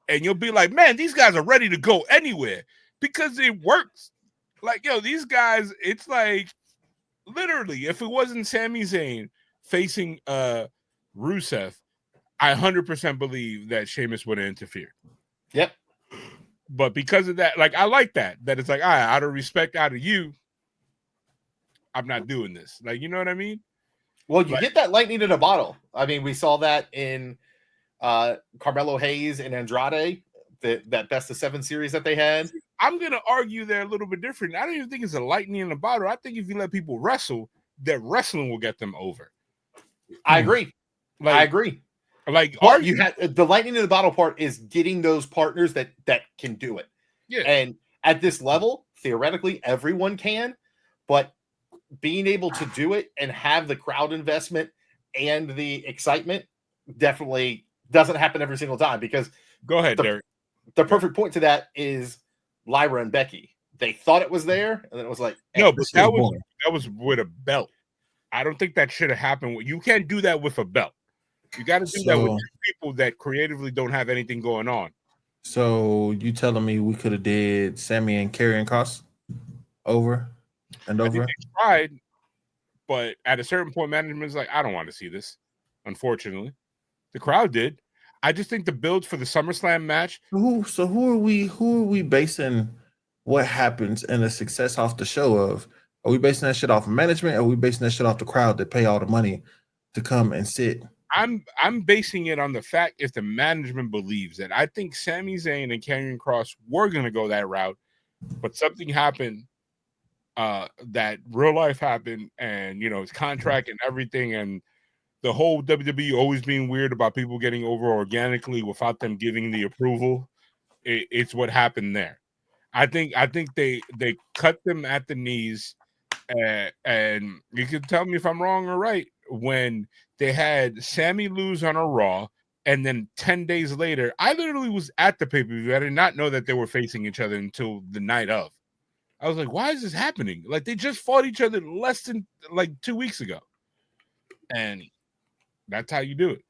and you'll be like, man, these guys are ready to go anywhere because it works. Like, these guys, it's like literally, if it wasn't Sami Zayn facing Rusev, I 100% believe that Sheamus would have interfered. Yep. But because of that, like, I like that it's like, all right, out of respect, out of you, I'm not doing this. Like, you know what I mean? Well, you get that lightning in a bottle. I mean, we saw that in Carmelo Hayes and Andrade, that best of 7 series that they had. I'm going to argue they're a little bit different. I don't even think it's a lightning in a bottle. I think if you let people wrestle, that wrestling will get them over. I agree. I agree. Like, you had the lightning in the bottle part is getting those partners that can do it. Yeah. And at this level, theoretically, everyone can, but being able to do it and have the crowd investment and the excitement definitely doesn't happen every single time, because go ahead, Derek. The perfect point to that is Lyra and Becky. They thought it was there, and then it was like, no, but that was with a belt. I don't think that should have happened. You can't do that with a belt. You got to do that with people that creatively don't have anything going on. So you telling me we could have did Sammy and Karrion Kross over and over? I think they tried, but at a certain point, management's like, I don't want to see this. Unfortunately, the crowd did. I just think the build for the SummerSlam match. So who are we basing what happens and the success off the show of? Are we basing that shit off of management? Or are we basing that shit off the crowd that pay all the money to come and sit? I'm basing it on the fact if the management believes that. I think Sami Zayn and Karrion Kross were going to go that route, but something happened that real life happened, and his contract and everything, and the whole WWE always being weird about people getting over organically without them giving the approval. It's what happened there. I think they cut them at the knees, and you can tell me if I'm wrong or right. When they had Sammy lose on a Raw, and then 10 days later, I literally was at the pay-per-view. I did not know that they were facing each other until the night of. I was like, why is this happening? Like, they just fought each other less than 2 weeks ago. And that's how you do it.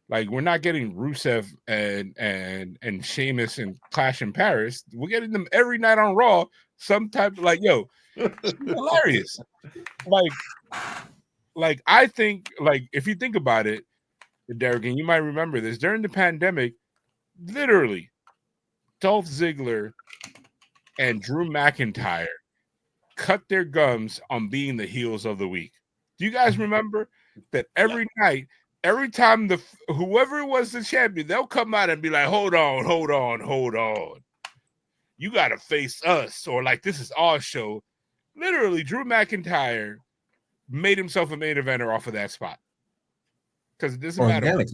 Like, we're not getting Rusev and Sheamus and Clash in Paris. We're getting them every night on Raw. Some type of it's hilarious. Like I think, if you think about it, Derek, and you might remember this, during the pandemic, literally, Dolph Ziggler and Drew McIntyre cut their gums on being the heels of the week. Do you guys remember that every night, every time whoever was the champion, they'll come out and be like, hold on. You got to face us, or this is our show. Literally, Drew McIntyre made himself a main eventer off of that spot. Because it doesn't matter.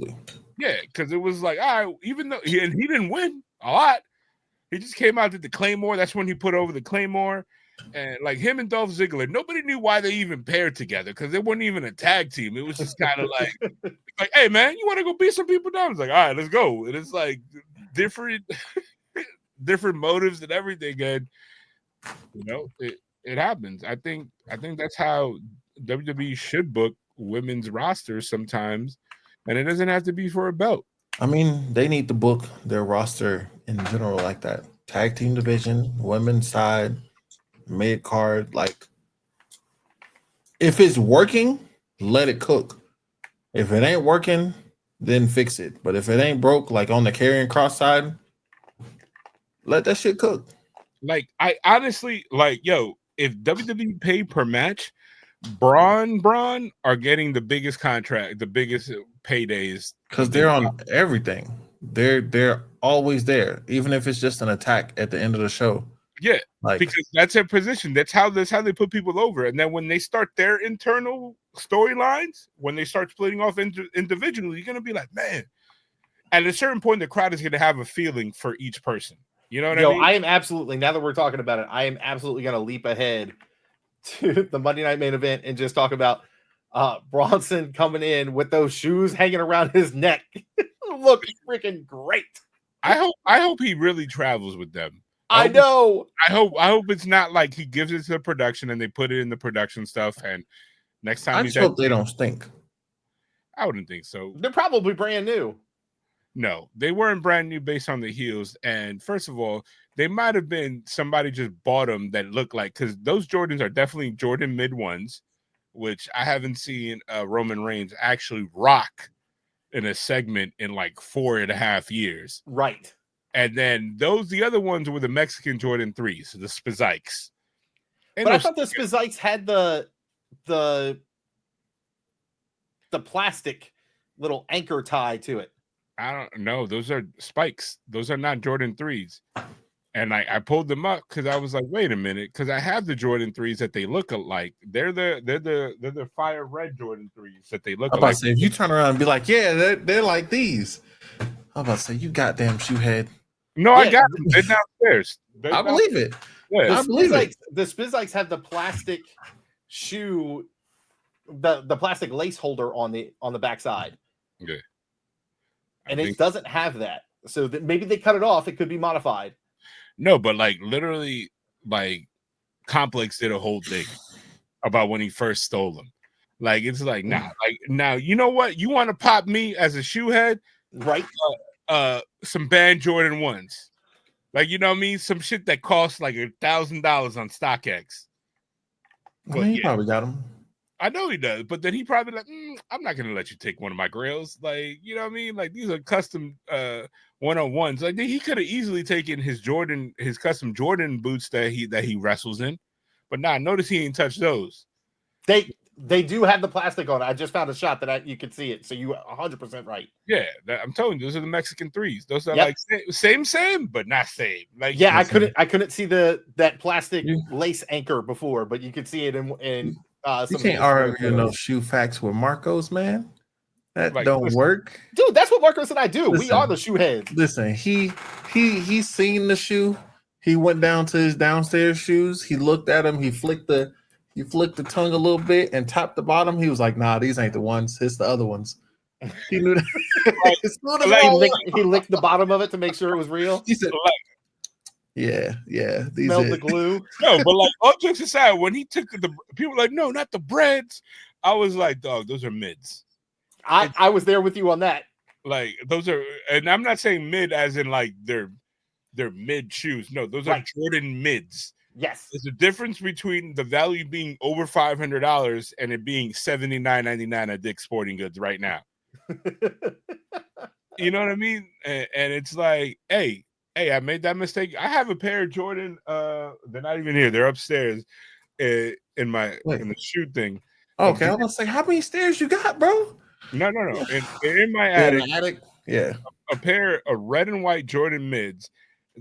Yeah, because it was like, all right, even though he didn't win a lot, he just came out, did the Claymore. That's when he put over the Claymore. And him and Dolph Ziggler, nobody knew why they even paired together, because they weren't even a tag team. It was just kind of like, hey, man, you want to go beat some people down? It's like, all right, let's go. And it's different motives and everything. And, it happens. I think that's how WWE should book women's rosters sometimes, and it doesn't have to be for a belt. I mean, they need to book their roster in general like that. Tag team division, women's side, mid card. Like, if it's working, let it cook. If it ain't working, then fix it. But if it ain't broke, like on the carrying cross side, let that shit cook. Like, I honestly, like, yo, if WWE pay per match, Braun are getting the biggest contract, the biggest paydays, because they're on everything. They're always there, even if it's just an attack at the end of the show. Yeah, like because that's their position. That's how they put people over. And then when they start their internal storylines, when they start splitting off individually, you're gonna be like, man. At a certain point, the crowd is gonna have a feeling for each person. You know what I mean? I am absolutely, now that we're talking about it, I am absolutely gonna leap ahead to the Monday Night Main Event and just talk about Bronson coming in with those shoes hanging around his neck. Look freaking great. I hope he really travels with them. I know. I hope it's not like he gives it to the production and they put it in the production stuff. And next time I just hope they don't stink. I wouldn't think so. They're probably brand new. No, they weren't brand new based on the heels. And first of all, they might have been somebody just bought them that looked like, because those Jordans are definitely Jordan mid ones, which I haven't seen Roman Reigns actually rock in a segment in like 4.5 years. Right. And then the other ones were the Mexican Jordan 3s, the Spizikes. But I thought the Spizikes had the plastic little anchor tie to it. I don't know. Those are spikes. Those are not Jordan 3s. And I pulled them up because I was like, wait a minute, because I have the Jordan 3s that they look alike. They're the fire red Jordan 3s that they look alike. I'm about to say, if you turn around and be like, yeah, they're like these. I'm about to say, you goddamn shoehead. No, I got them. They're downstairs. I believe it. Yeah. I believe it. The Spizikes have the plastic shoe, the plastic lace holder on the backside. Okay. And it doesn't have that. So that maybe they cut it off. It could be modified. No, but like literally, like Complex did a whole thing about when he first stole them. Like, it's like, nah, like, now, you know what? You want to pop me as a shoehead? Right. Some band Jordan 1s. Like, you know what I mean? Some shit that costs like $1,000 on StockX. Well, he probably got them. I know he does, but then he probably like, I'm not gonna let you take one of my grails. Like, you know what I mean? Like, these are custom 101s. Like, he could have easily taken his custom Jordan boots that he wrestles in, but notice he ain't touched those. They do have the plastic on it. I just found a shot that you could see it. So you 100% right. Yeah, I'm telling you, those are the Mexican 3s. Those are like same, but not same. Like, yeah, I couldn't see that plastic lace anchor before, but you could see it in. You can't argue no shoe facts with Marcos, man. That don't work, dude. That's what Marcos and I do. We are the shoe heads. Listen, he seen the shoe. He went down to his downstairs shoes. He looked at them. He flicked the tongue a little bit and tapped the bottom. He was like, "Nah, these ain't the ones. It's the other ones." He knew that. He licked the bottom of it to make sure it was real. He said, Yeah. Smelled the glue. No, but like, all jokes aside, when he took people were like, no, not the breads. I was like, dog, those are mids. I was there with you on that. Like, those are, and I'm not saying mid as in like they're mid shoes. No, those are Jordan mids. Yes. There's a difference between the value being over $500 and it being $79.99 at Dick's Sporting Goods right now. You know what I mean? And it's like, hey, I made that mistake. I have a pair of Jordan. They're not even here. They're upstairs in the shoe thing. Okay, I was gonna say, how many stairs you got, bro? No. In my attic, yeah, a pair of red and white Jordan mids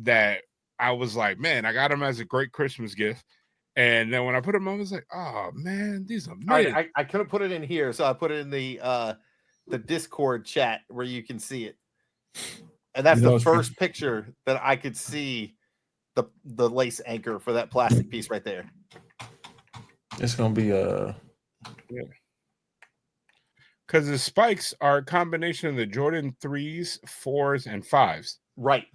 that I was like, man, I got them as a great Christmas gift. And then when I put them on, I was like, oh man, these are mids. I couldn't put it in here, so I put it in the Discord chat where you can see it. And that's the first picture that I could see the lace anchor for that plastic piece right there. It's gonna be because the spikes are a combination of the Jordan 3s, 4s, and 5s. Right.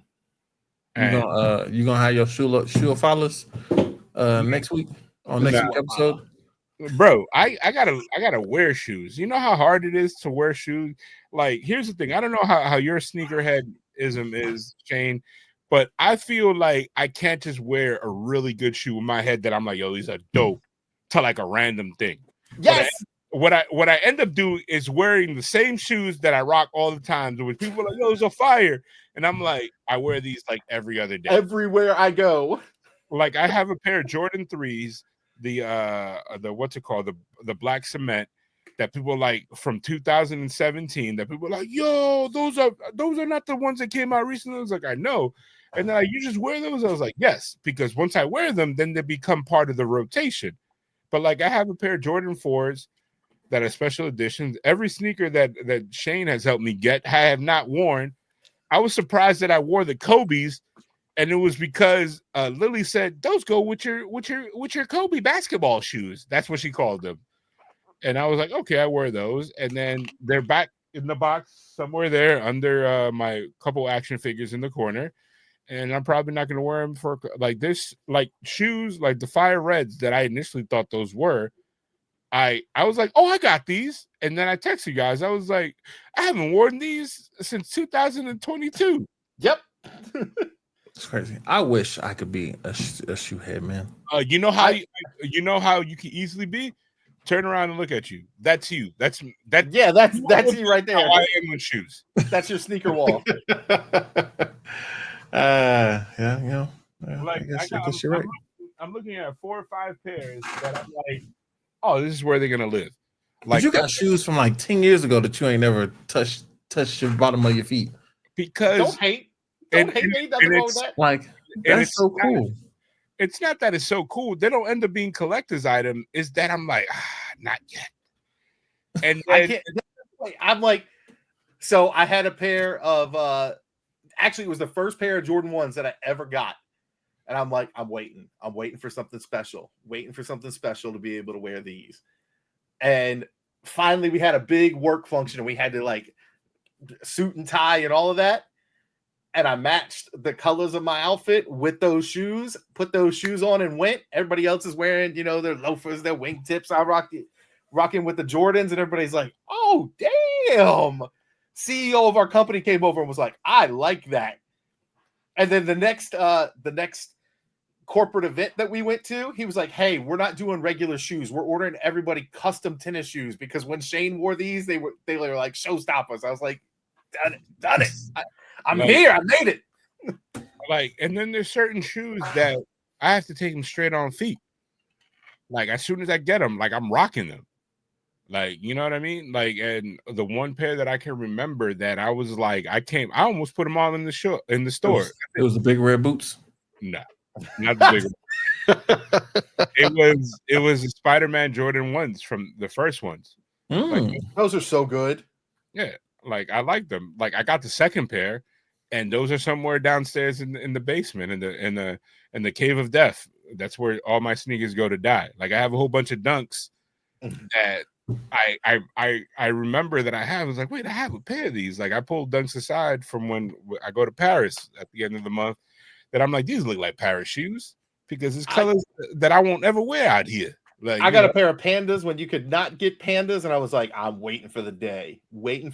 You gonna have your shoe followers next week on next week episode? Bro, I gotta wear shoes. You know how hard it is to wear shoes? Like, here's the thing. I don't know how your sneakerheadism is, Shane, But I feel like I can't just wear a really good shoe in my head that I'm like, yo, these are dope, to like a random thing. Yes. What I end up doing is wearing the same shoes that I rock all the time. Which people are like, yo, those are fire. And I'm like, I wear these like every other day. Everywhere I go. Like I have a pair of Jordan 3s, the what's it called? The black cement that people like from 2017 that people are like, yo, those are not the ones that came out recently. I was like, I know. And then you just wear those? I was like, yes, because once I wear them, then they become part of the rotation. But like I have a pair of Jordan 4s that are special editions. Every sneaker that Shane has helped me get, I have not worn. I was surprised that I wore the Kobe's, and it was because Lily said those go with your Kobe basketball shoes. That's what she called them. And I was like, okay, I wear those. And then they're back in the box somewhere there under my couple action figures in the corner. And I'm probably not going to wear them for like this, like shoes, like the Fire Reds that I initially thought those were. I was like, oh, I got these. And then I texted you guys. I was like, I haven't worn these since 2022. Yep. It's crazy. I wish I could be a shoe head, man. You know how you can easily be? Turn around and look at you. That's you. That's you right there. I am with shoes. That's your sneaker wall. Yeah, you know. Like, I guess you're right. I'm looking at 4 or 5 pairs that I'm like, oh, this is where they're gonna live. Like, but you got shoes from like 10 years ago that you ain't never touched your bottom of your feet. Because don't hate me. Nothing wrong with that. Like, that's so cool. It's not that it's so cool. They don't end up being collector's item. Is that I'm like, not yet. And then, I'm like, so I had a pair of actually it was the first pair of Jordan 1s that I ever got. And I'm like, I'm waiting for something special, to be able to wear these. And finally we had a big work function and we had to like suit and tie and all of that. And I matched the colors of my outfit with those shoes, put those shoes on and went. Everybody else is wearing, their loafers, their wingtips. I rocking with the Jordans, and everybody's like, oh, damn. CEO of our company came over and was like, I like that. And then the next corporate event that we went to, he was like, hey, we're not doing regular shoes. We're ordering everybody custom tennis shoes because when Shane wore these, they were like showstoppers. I was like, done it. I'm here. I made it. Like, and then there's certain shoes that I have to take them straight on feet. Like, as soon as I get them, like, I'm rocking them. Like, you know what I mean? Like, and the one pair that I can remember that I was like, I almost put them on in the store. It was the big red boots. No, not the big. It was the Spider-Man Jordan 1s from the first ones. Like, those are so good. Yeah, like I like them. Like I got the second pair, and those are somewhere downstairs in the basement in the cave of death. That's where all my sneakers go to die. Like I have a whole bunch of dunks that I remember that I have. I was like, wait, I have a pair of these. Like I pulled dunks aside from when I go to Paris at the end of the month. That I'm like, these look like Paris shoes because it's colors that I won't ever wear out here. Like I got a pair of Pandas when you could not get Pandas, and I was like, I'm waiting for the day. We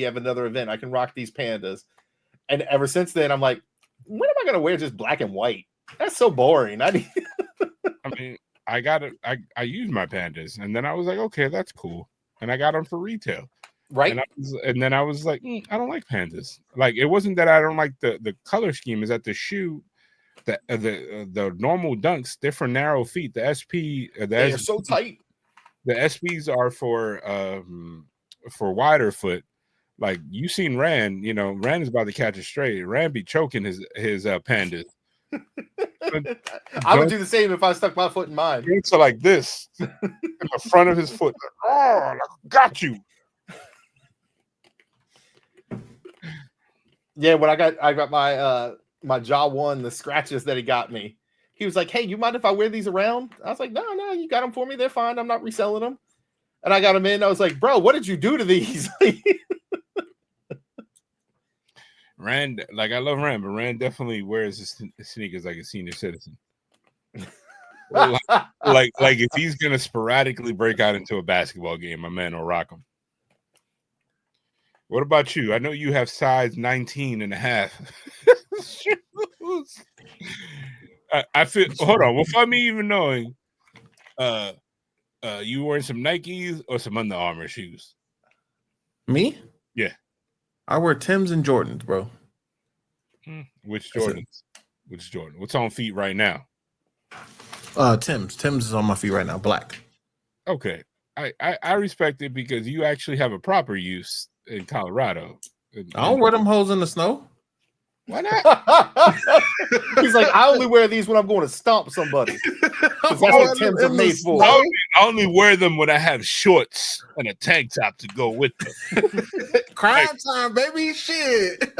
have another event. I can rock these Pandas. And ever since then, I'm like, when am I going to wear just black and white? That's so boring. I mean, I used my Pandas, and then I was like, okay, that's cool. And I got them for retail. Right. And then I was like, I don't like Pandas. Like, it wasn't that I don't like the color scheme, is that the shoe, the normal dunks, they're for narrow feet. The SP, they're so tight. The SPs are for wider foot. Like you seen Rand, Rand is about to catch a stray. Rand be choking his Pandas. I would do the same if I stuck my foot in mine. So like this, in the front of his foot. Oh, got you. Yeah, when I got my jaw one, the scratches that he got me. He was like, hey, you mind if I wear these around? I was like, no, you got them for me. They're fine. I'm not reselling them. And I got them in. I was like, bro, what did you do to these? Rand, like I love Rand, but Rand definitely wears his sneakers like a senior citizen. like if he's gonna sporadically break out into a basketball game, my man will rock him. What about you? I know you have size 19 and a half. I feel. Hold on. Without me even knowing, you wearing some Nikes or some Under Armour shoes? Me? Yeah. I wear Timbs and Jordans, bro. Which Jordans? Which Jordan? What's on feet right now? Timbs. Timbs is on my feet right now, black. Okay. I respect it because you actually have a proper use in Colorado. I don't wear them hoes in the snow. Why not? He's like, I only wear these when I'm going to stomp somebody. That's what Tim's are made for. I only wear them when I have shorts and a tank top to go with them. Crime time, baby. Shit.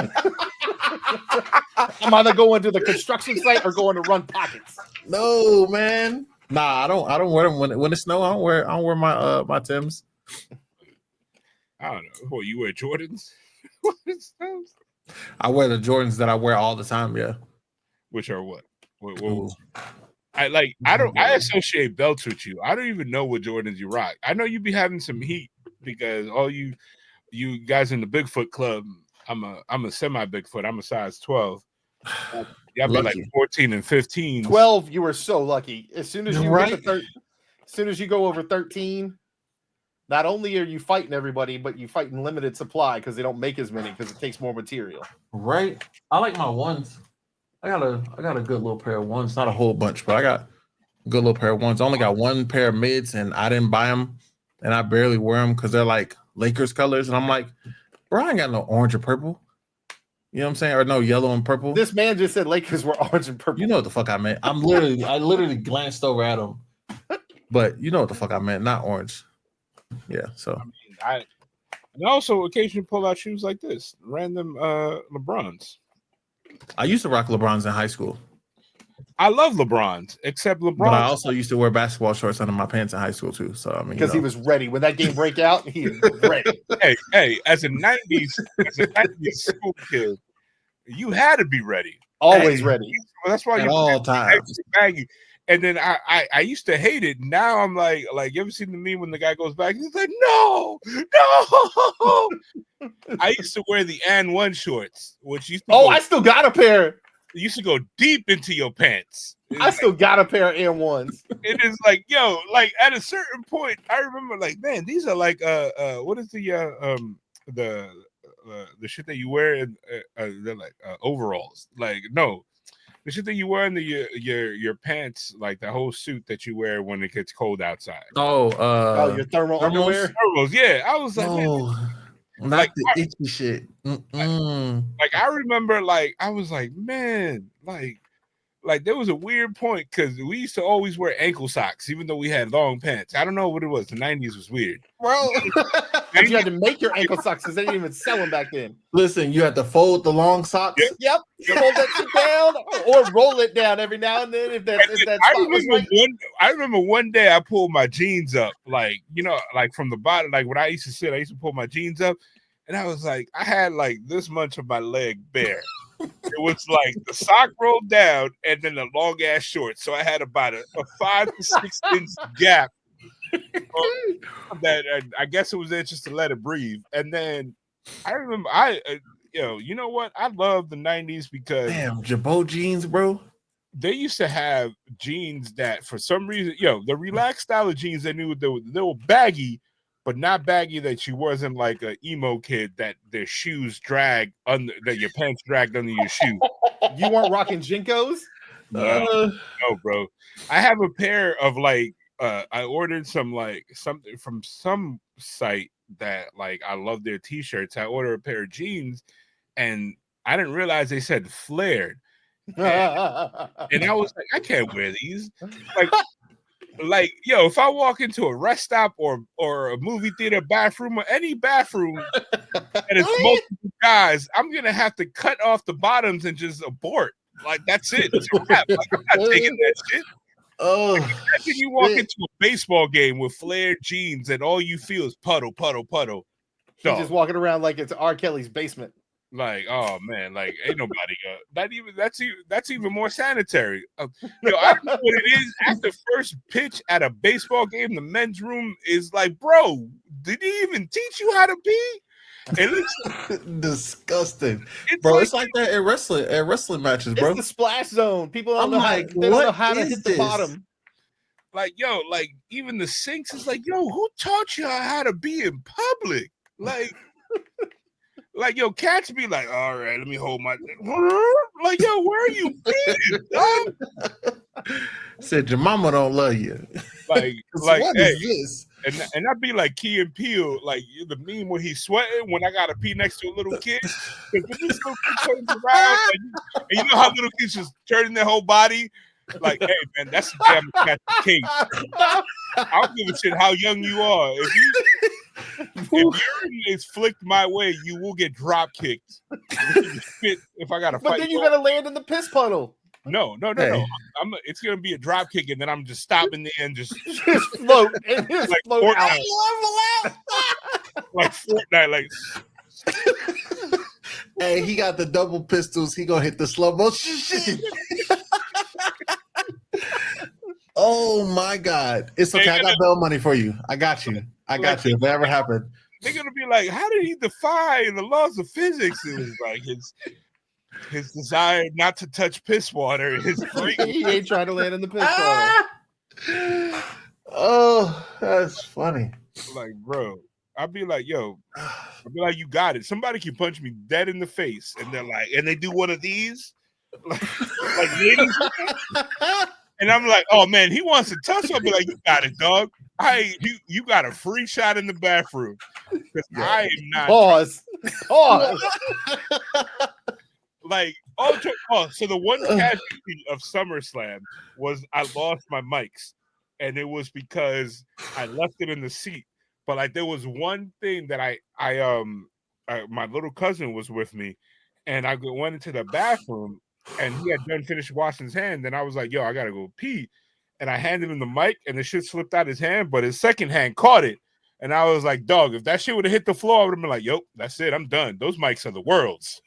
I'm either going to the construction site or going to run packets. No, man. Nah, I don't wear them when it's snow. I don't wear my my Timbs. I don't know. What, you wear Jordans? I wear the Jordans that I wear all the time, yeah. Which are what? I associate belts with you. I don't even know what Jordans you rock. I know you be having some heat because all you guys in the Bigfoot club, I'm a semi Bigfoot. I'm a size 12. Y'all be like 14 and 15. 12, you were so lucky. As soon as you right. as soon as you go over 13, not only are you fighting everybody, but you fight in limited supply because they don't make as many because it takes more material. Right. I like my ones. I got a good little pair of ones. Not a whole bunch, but I got a good little pair of ones. I only got one pair of mids, and I didn't buy them, and I barely wear them because they're like Lakers colors, and I'm like, bro, I ain't got no orange or purple. You know what I'm saying? Or no yellow and purple. This man just said Lakers were orange and purple. You know what the fuck I meant. I literally glanced over at them, but you know what the fuck I meant. Not orange. Yeah. So I also occasionally pull out shoes like this, random LeBrons. I used to rock LeBrons in high school. I love LeBrons, except LeBron. But I also used to wear basketball shorts under my pants in high school too. So I mean, because he was ready when that game break out. He was ready. Hey, as a '90s school kid, you had to be ready. Always ready. Well, that's why at you all times. baggy. And then I used to hate it. Now I'm like you ever seen the meme when the guy goes back? He's like, no. I used to wear the N1 shorts, which used to I still got a pair. You used to go deep into your pants. I still got a pair of N1s. It is like, yo, like at a certain point, I remember like, man, these are like what is the shit that you wear in they're like overalls. Like no. The shit that you wear in your pants, like the whole suit that you wear when it gets cold outside. Your thermal underwear? Thermals, yeah. I was like, not like the itchy shit. Like I remember, like I was like, man, like there was a weird point because we used to always wear ankle socks, even though we had long pants. I don't know what it was. The 90s was weird, bro. You had to make your ankle socks because they didn't even sell them back then. Listen, you had to fold the long socks. Yep. Fold that shit down or roll it down every now and then if that spot was right. I remember one day I pulled my jeans up, like like from the bottom, like when I used to sit, I used to pull my jeans up, and I was like, I had like this much of my leg bare. It was like the sock rolled down and then the long ass shorts. So I had about a 5 to 6 inch gap. That I guess it was there just to let it breathe. And then I remember you know what? I love the 90s because damn Jabot jeans, bro. They used to have jeans that for some reason, the relaxed style of jeans they knew they were baggy. But not baggy that you wasn't like an emo kid that their shoes dragged under, that your pants dragged under your shoe. You weren't rocking Jinkos? No, bro. I have a pair of like I ordered some like something from some site that like I love their t-shirts. I ordered a pair of jeans and I didn't realize they said flared. And I was like, I can't wear these. Like, yo, if I walk into a rest stop or a movie theater bathroom or any bathroom and it's multiple guys, I'm gonna have to cut off the bottoms and just abort. Like that's it. It's a wrap. Like, I'm not taking that shit. Like, imagine you walk into a baseball game with flared jeans and all you feel is puddle. He's just walking around like it's R. Kelly's basement. Like, oh man, like ain't nobody that's even more sanitary. I don't know what it is. At the first pitch at a baseball game, the men's room is like, bro, did he even teach you how to pee? It looks disgusting, it's bro. like It's like that at wrestling matches, bro. It's the splash zone. People don't I'm know like, they don't know what how to is hit the this? bottom. like, yo, like even the sinks is like, yo, who taught you how to be in public? Like, yo, cats be like, all right, let me hold my like, yo, where are you being, dog? Said your mama don't love you. Like, What hey, is this? and I'd be like Key and Peele, like the meme when he's sweating when I gotta pee next to a little kid. Because when this little kid turns around, and you know how little kids just turning their whole body, like, hey man, that's a damn catch case. I don't give a shit how young you are. If urine is flicked my way, you will get drop kicked. If I gotta fight, but then you gotta land in the piss puddle. No. Hey. It's gonna be a drop kick, and then I'm just stopping the end, just float and just like float out. like Fortnite, like. Hey, he got the double pistols. He gonna hit the slow motion shit. Oh my God! It's okay. I got bail money for you. I got you. If it ever happened, They're gonna be like, "How did he defy the laws of physics?" It was like his desire not to touch piss water. He ain't trying to land in the piss puddle. Oh, that's funny. Like, bro, I'd be like, "Yo," I'd be like, "You got it." Somebody can punch me dead in the face, and they're like, and they do one of these, like ladies. And I'm like, oh man, he wants to tussle. I'll be like, you got it, dog. You got a free shot in the bathroom. Because I am not pause. Like, so the one casualty of SummerSlam was I lost my mics. And it was because I left it in the seat. But like there was one thing that my little cousin was with me, and I went into the bathroom. And he had done finished washing his hand. Then I was like, yo, I gotta go pee. And I handed him the mic and the shit slipped out his hand, but his second hand caught it. And I was like, dog, if that shit would have hit the floor, I would have been like, yo, that's it. I'm done. Those mics are the world's.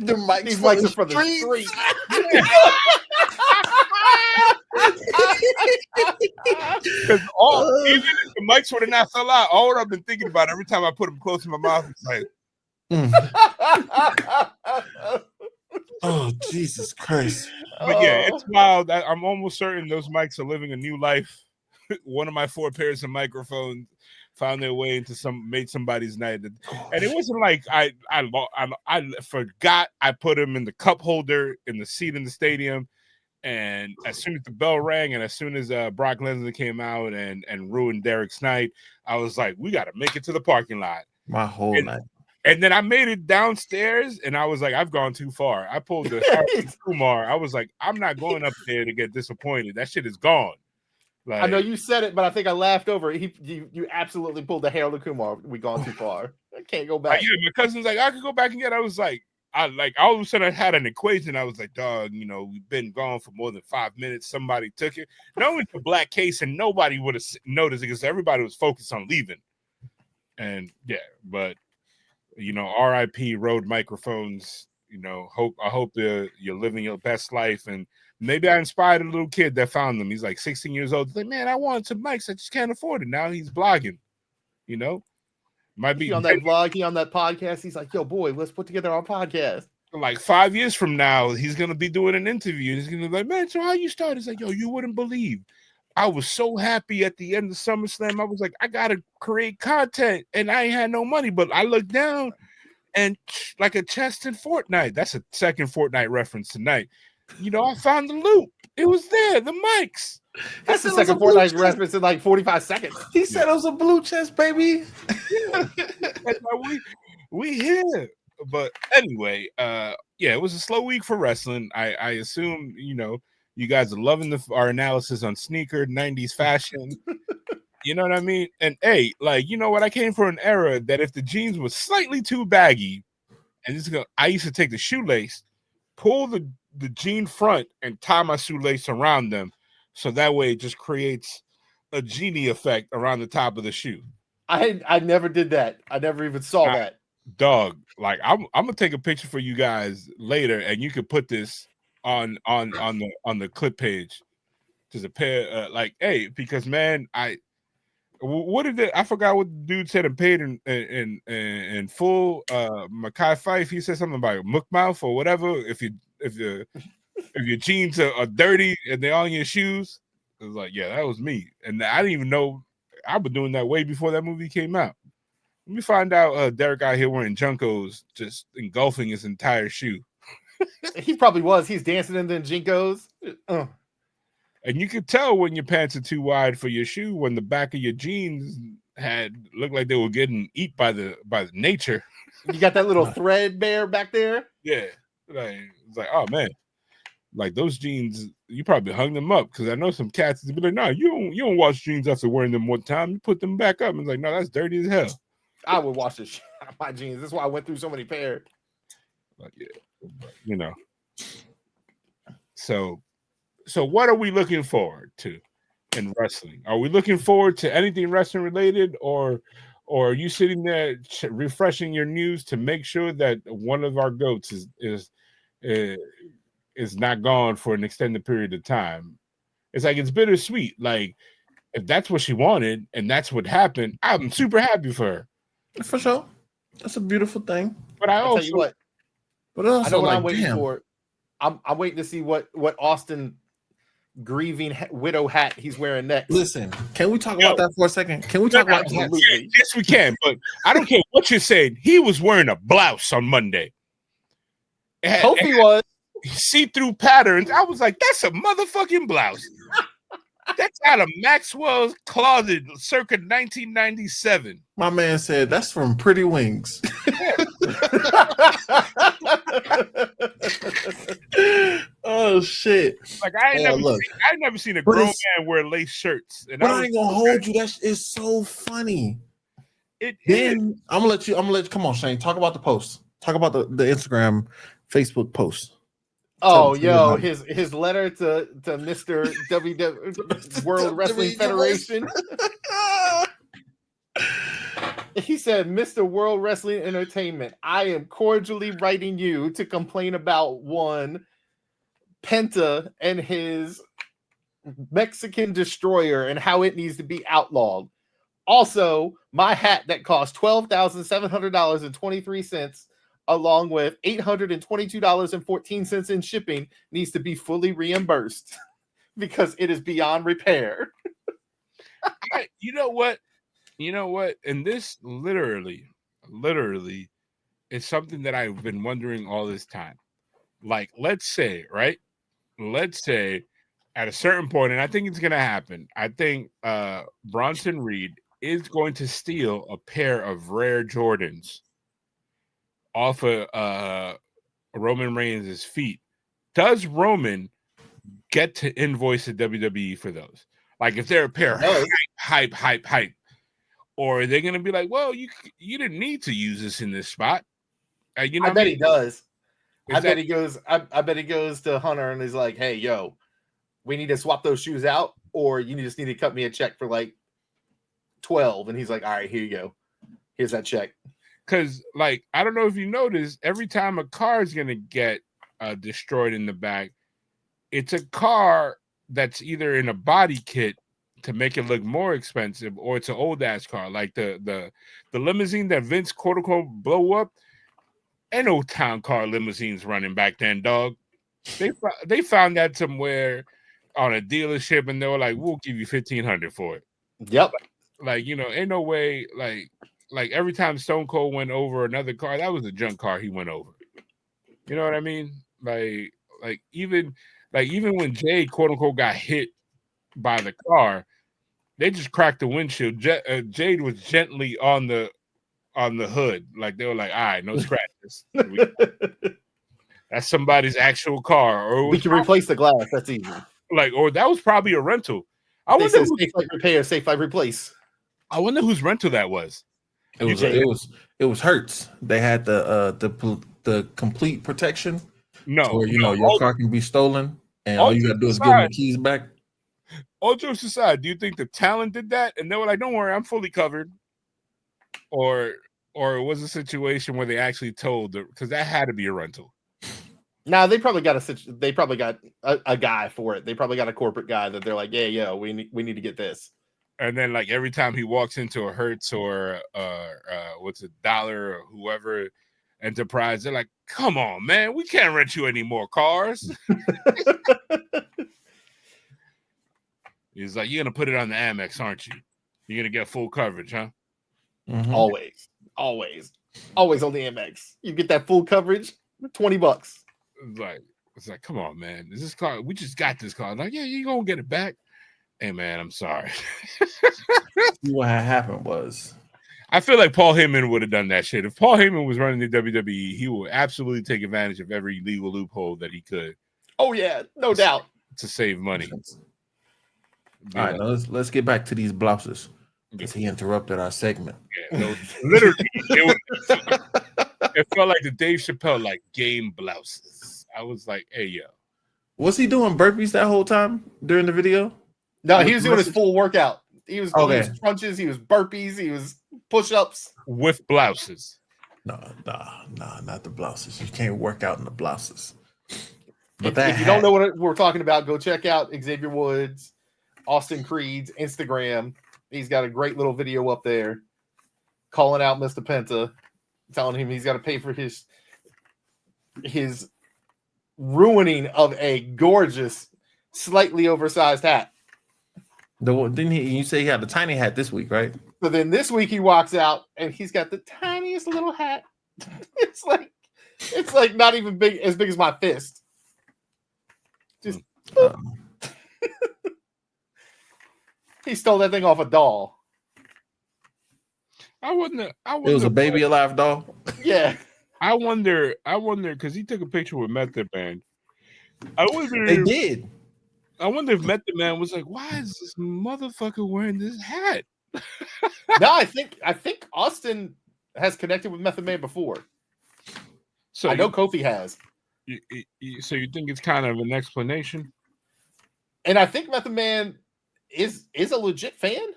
These mics are for the street. Because even if the mics would have not fell out, all I've been thinking about every time I put them close to my mouth is like, oh, Jesus Christ. But yeah, it's wild. I'm almost certain those mics are living a new life. One of my 4 pairs of microphones found their way into made somebody's night. And it wasn't like I forgot I put them in the cup holder in the seat in the stadium. And as soon as the bell rang and as soon as Brock Lesnar came out and ruined Derek's night, I was like, we got to make it to the parking lot. My whole night. And then I made it downstairs, and I was like, I've gone too far. I pulled the Kumar. I was like, I'm not going up there to get disappointed. That shit is gone. Like, I know you said it, but I think I laughed over it. You absolutely pulled the Harold Kumar. We gone too far. I can't go back. Yeah, my cousin's like, I could go back and get it. I was like, all of a sudden I had an equation. I was like, dog, we've been gone for more than 5 minutes. Somebody took it. No, it's a black case, and nobody would have noticed it because everybody was focused on leaving. And yeah, but RIP Rode microphones. I hope you're living your best life, and maybe I inspired a little kid that found them. He's like 16 years old. He's like, man, I wanted some mics. I just can't afford it. Now he's blogging. Might be he on that vlog, he on that podcast. He's like, yo, boy, let's put together our podcast. Like 5 years from now, he's gonna be doing an interview. He's gonna be like, man, so how you started? He's like, yo, you wouldn't believe. I was so happy at the end of SummerSlam. I was like, I gotta create content, and I ain't had no money. But I looked down, and like a chest in Fortnite. That's a second Fortnite reference tonight. I found the loop. It was there. The mics. That's the second Fortnite reference in like 45 seconds. He said it was a blue chest, baby. That's why we here. But anyway, it was a slow week for wrestling. I assume you guys are loving our analysis on sneaker 90s fashion. You know what I mean? And hey, like, you know what? I came from an era that if the jeans was slightly too baggy, and I used to take the shoelace, pull the jean front, and tie my shoelace around them, so that way it just creates a genie effect around the top of the shoe. I never did that. I never even saw that. Dog, like I'm gonna take a picture for you guys later, and you can put this on the clip page. Just a pair, because man, What did I forgot what the dude said and paid in full. Mekhi Phife, he said something about mouth or whatever. If your jeans are dirty and they're on your shoes, it was like, yeah, that was me. And I didn't even know I was doing that way before that movie came out. Let me find out Derek out here wearing Junkos, just engulfing his entire shoe. He probably was. He's dancing in the Jinkos. And you could tell when your pants are too wide for your shoe, when the back of your jeans looked like they were getting eat by the nature. You got that little thread bear back there? Yeah. It's like, oh man. Like those jeans, you probably hung them up, because I know some cats be like, no, you don't wash jeans after wearing them one time. You put them back up. And it's like, no, that's dirty as hell. I would wash the shit out of my jeans. That's why I went through so many pairs. Like, yeah, So what are we looking forward to in wrestling? Are we looking forward to anything wrestling related, or are you sitting there refreshing your news to make sure that one of our goats is not gone for an extended period of time? It's like, it's bittersweet. Like, if that's what she wanted and that's what happened, I'm super happy for her. For sure. That's a beautiful thing. But I'll tell you what. But also, I know what like, I'm waiting damn. for. I'm waiting to see what Austin grieving widow hat he's wearing next. Listen, can we talk about that for a second? Can we talk about that? Yes, we can. But I don't care what you're saying. He was wearing a blouse on Monday. Kofi was see-through patterns. I was like, that's a motherfucking blouse. That's out of Maxwell's closet circa 1997. My man said that's from Pretty Wings. Oh shit! Like, I never seen a grown man wear lace shirts. And but I ain't gonna hold you. That is so funny. I'm gonna let you. Come on, Shane. Talk about the post. Talk about the Instagram, Facebook post. Oh, yo, his letter to Mr. World Wrestling Federation. He said, Mr. World Wrestling Entertainment, I am cordially writing you to complain about one, Penta and his Mexican destroyer and how it needs to be outlawed. Also, my hat that cost $12,700.23 along with $822.14 in shipping needs to be fully reimbursed because it is beyond repair. You know what? And this literally is something that I've been wondering all this time. Like, let's say at a certain point, and I think it's going to happen, I think Bronson Reed is going to steal a pair of rare Jordans off of Roman Reigns' feet. Does Roman get to invoice the WWE for those? Like, if they're a pair of hype, or are they going to be like, well, you didn't need to use this in this spot? I bet he does. I bet he goes to Hunter and he's like, hey, yo, we need to swap those shoes out, or you just need to cut me a check for like 12. And he's like, all right, here you go. Here's that check. Because, like, I don't know if you noticed, every time a car is going to get destroyed in the back, it's a car that's either in a body kit to make it look more expensive, or it's an old-ass car. Like the limousine that Vince, quote-unquote, blow up, ain't no town car limousines running back then, dog. They found that somewhere on a dealership, and they were like, we'll give you $1,500 for it. Yep. Like, ain't no way, like every time Stone Cold went over another car, that was a junk car he went over. You know what I mean? Like even when Jade, quote unquote, got hit by the car, they just cracked the windshield. Jade was gently on the hood. Like, they were like, all right, no scratches. That's somebody's actual car. Or we can replace the glass. That's easy. Or that was probably a rental. I wonder safe like repair, safe like replace. I wonder whose rental that was. It was Hertz. They had the complete protection. No, your car can be stolen, and all you gotta do is give them the keys back. All jokes aside, do you think the talent did that? And they were like, "Don't worry, I'm fully covered," or it was a situation where they actually told because that had to be a rental. Now they probably got a guy for it. They probably got a corporate guy that they're like, "Yeah, we need to get this." And then like every time he walks into a Hertz or what's a Dollar or whoever Enterprise, they're like, "Come on, man, we can't rent you any more cars." He's like, "You're gonna put it on the Amex, aren't you? You're gonna get full coverage, huh?" Mhm. Always on the MX. You get that full coverage, $20. It's like, come on, man. Is this car? We just got this car. I'm like, yeah, you gonna get it back. Hey, man, I'm sorry. What had happened was, I feel like Paul Heyman would have done that shit. If Paul Heyman was running the WWE, he would absolutely take advantage of every legal loophole that he could. Oh yeah, no doubt. To save money. All right, now let's get back to these blouses because he interrupted our segment. Yeah, literally, it felt like the Dave Chappelle like game blouses. I was like, hey yo, was he doing burpees that whole time during the video? No, he was doing his full workout. He was Okay. He was crunches, he was burpees, he was push-ups with blouses. No, not the blouses. You can't work out in the blouses. But if you don't know what we're talking about, go check out Xavier Woods, Austin Creed's Instagram. He's got a great little video up there calling out Mr. Penta, telling him he's got to pay for his ruining of a gorgeous, slightly oversized hat. Didn't he? You say he had a tiny hat this week, right? So then this week he walks out and he's got the tiniest little hat. It's like not even as big as my fist. Just he stole that thing off a doll. I wonder. It was a Baby Alive doll. Yeah. I wonder because he took a picture with Method Man. I wonder. They did. I wonder if Method Man was like, "Why is this motherfucker wearing this hat?" No, I think Austin has connected with Method Man before. So I know Kofi has. So you think it's kind of an explanation? And I think Method Man is a legit fan.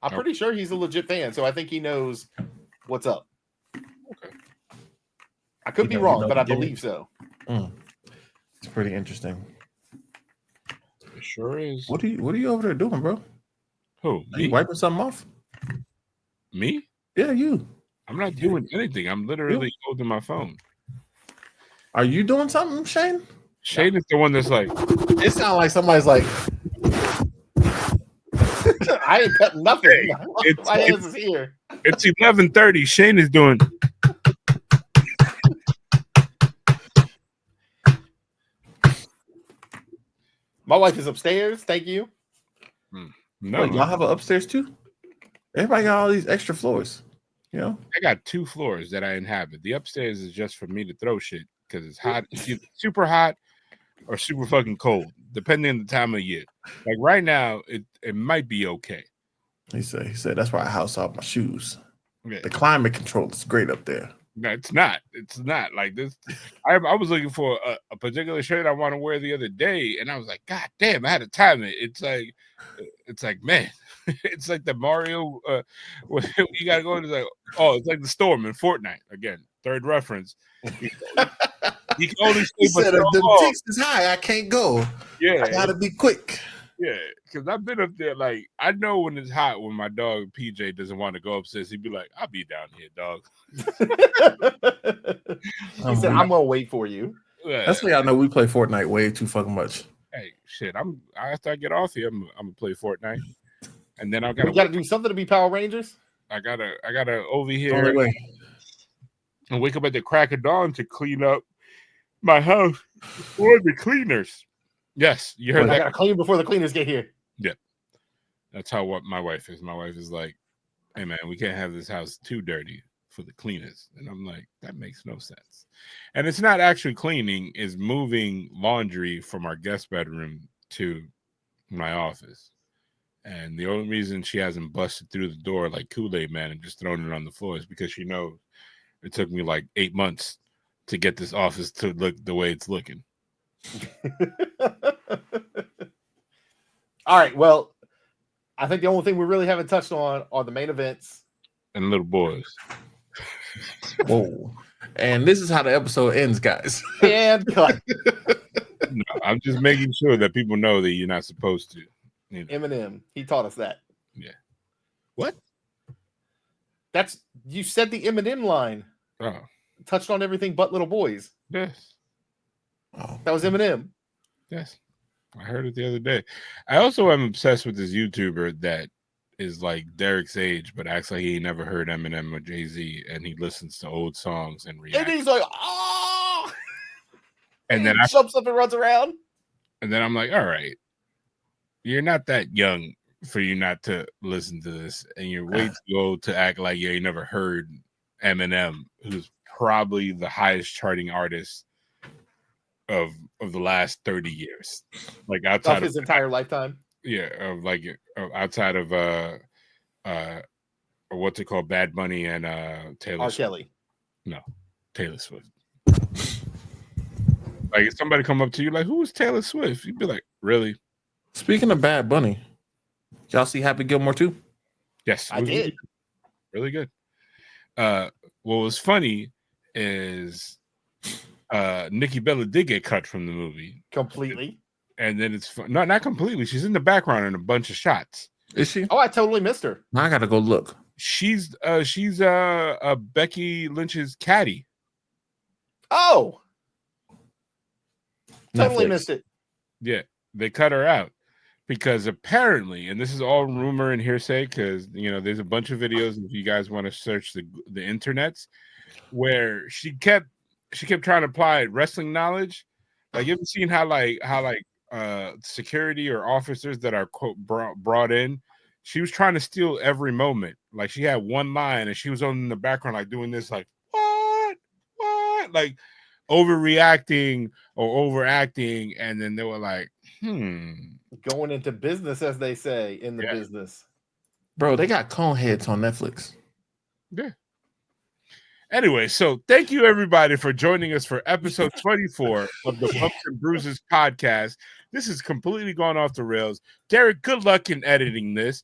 I'm pretty sure he's a legit fan, so I think he knows what's up. Okay. I could be wrong, but I believe so. It's pretty interesting. It sure is. What are you over there doing, bro? Who? Are you wiping something off? Me? Yeah, you. I'm not doing anything. I'm literally holding my phone. Are you doing something, Shane? Shane is the one that's like. It sounds like somebody's like. I ain't cutting nothing. My hands is here. It's 11:30. Shane is doing. My wife is upstairs. Thank you. No, y'all have an upstairs too. Everybody got all these extra floors. You know, I got 2 floors that I inhabit. The upstairs is just for me to throw shit because it's hot. It's either super hot or super fucking cold, depending on the time of year. Like right now, it might be okay. He said that's why I house out my shoes. Yeah. The climate control is great up there. No, it's not. It's not like this. I was looking for a particular shirt I want to wear the other day, and I was like, God damn, I had to time it. It's like, man, it's like the Mario. You gotta go. It's like, oh, it's like the storm in Fortnite again. Third reference. You can only stay. Said if the ticks is high, I can't go. Yeah, I gotta be quick. Yeah, because I've been up there. Like, I know when it's hot, when my dog PJ doesn't want to go upstairs, he'd be like, I'll be down here, dog. He said, I'm gonna wait for you. Yeah. That's why I know we play Fortnite way too fucking much. Hey, shit, after I get off here, I'm gonna play Fortnite. And then we gotta do something to be Power Rangers. I gotta over here and wake up at the crack of dawn to clean up my house for the cleaners. Yes, you heard that. I gotta clean before the cleaners get here. Yeah, that's how my wife is. My wife is like, "Hey man, we can't have this house too dirty for the cleaners," and I'm like, "That makes no sense." And it's not actually cleaning; it's moving laundry from our guest bedroom to my office. And the only reason she hasn't busted through the door like Kool-Aid Man and just thrown it on the floor is because she knows it took me like 8 months to get this office to look the way it's looking. All right. Well, I think the only thing we really haven't touched on are the main events and little boys. Whoa! And this is how the episode ends, guys. And cut. No, I'm just making sure that people know that you're not supposed to. You know. Eminem, he taught us that. Yeah. What? That's you said the Eminem line. Oh, Touched on everything but little boys. yes. Oh. That was Eminem. Yes. I heard it the other day. I also am obsessed with this YouTuber that is like Derek's age, but acts like he ain't never heard Eminem or Jay-Z, and he listens to old songs and And reacts. he's like, oh, And then he jumps up and runs around. And then I'm like, all right, you're not that young for you not to listen to this, and you're way too old to act like you never heard Eminem, who's probably the highest charting artist of the last 30 years, like outside of his entire lifetime. Yeah, of like outside of what's it called, Bad Bunny and Taylor R. Swift. Kelly. No, Taylor Swift. Like if somebody come up to you like, who's Taylor Swift? You'd be like, really? Speaking of Bad Bunny, y'all see Happy Gilmore too? Yes, I did. Really good. What was funny is Nikki Bella did get cut from the movie completely, and then it's not completely. She's in the background in a bunch of shots. Is she? Oh, I totally missed her. Now I gotta go look. She's Becky Lynch's caddy. Oh, totally Netflix. missed it. Yeah, they cut her out because apparently, and this is all rumor and hearsay, because there's a bunch of videos if you guys want to search the internets where she kept trying to apply wrestling knowledge. Like you ever seen how security or officers that are quote brought in, she was trying to steal every moment. Like she had one line and she was on in the background like doing this, like what, like overreacting or overacting, and then they were like, going into business, as they say in the business. Bro, they got cone heads on Netflix. Yeah. Anyway, so thank you everybody for joining us for episode 24 of the Bumps and Bruises podcast. This has completely gone off the rails. Derek, good luck in editing this.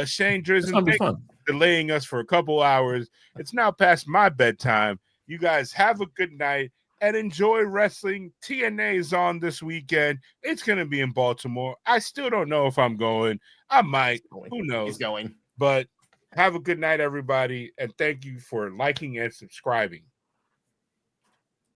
Shane Drizzen, thank you for delaying us for a couple hours. It's now past my bedtime. You guys have a good night and enjoy wrestling. TNA is on this weekend. It's going to be in Baltimore. I still don't know if I'm going. I might. Who knows? He's going. But have a good night, everybody, and thank you for liking and subscribing.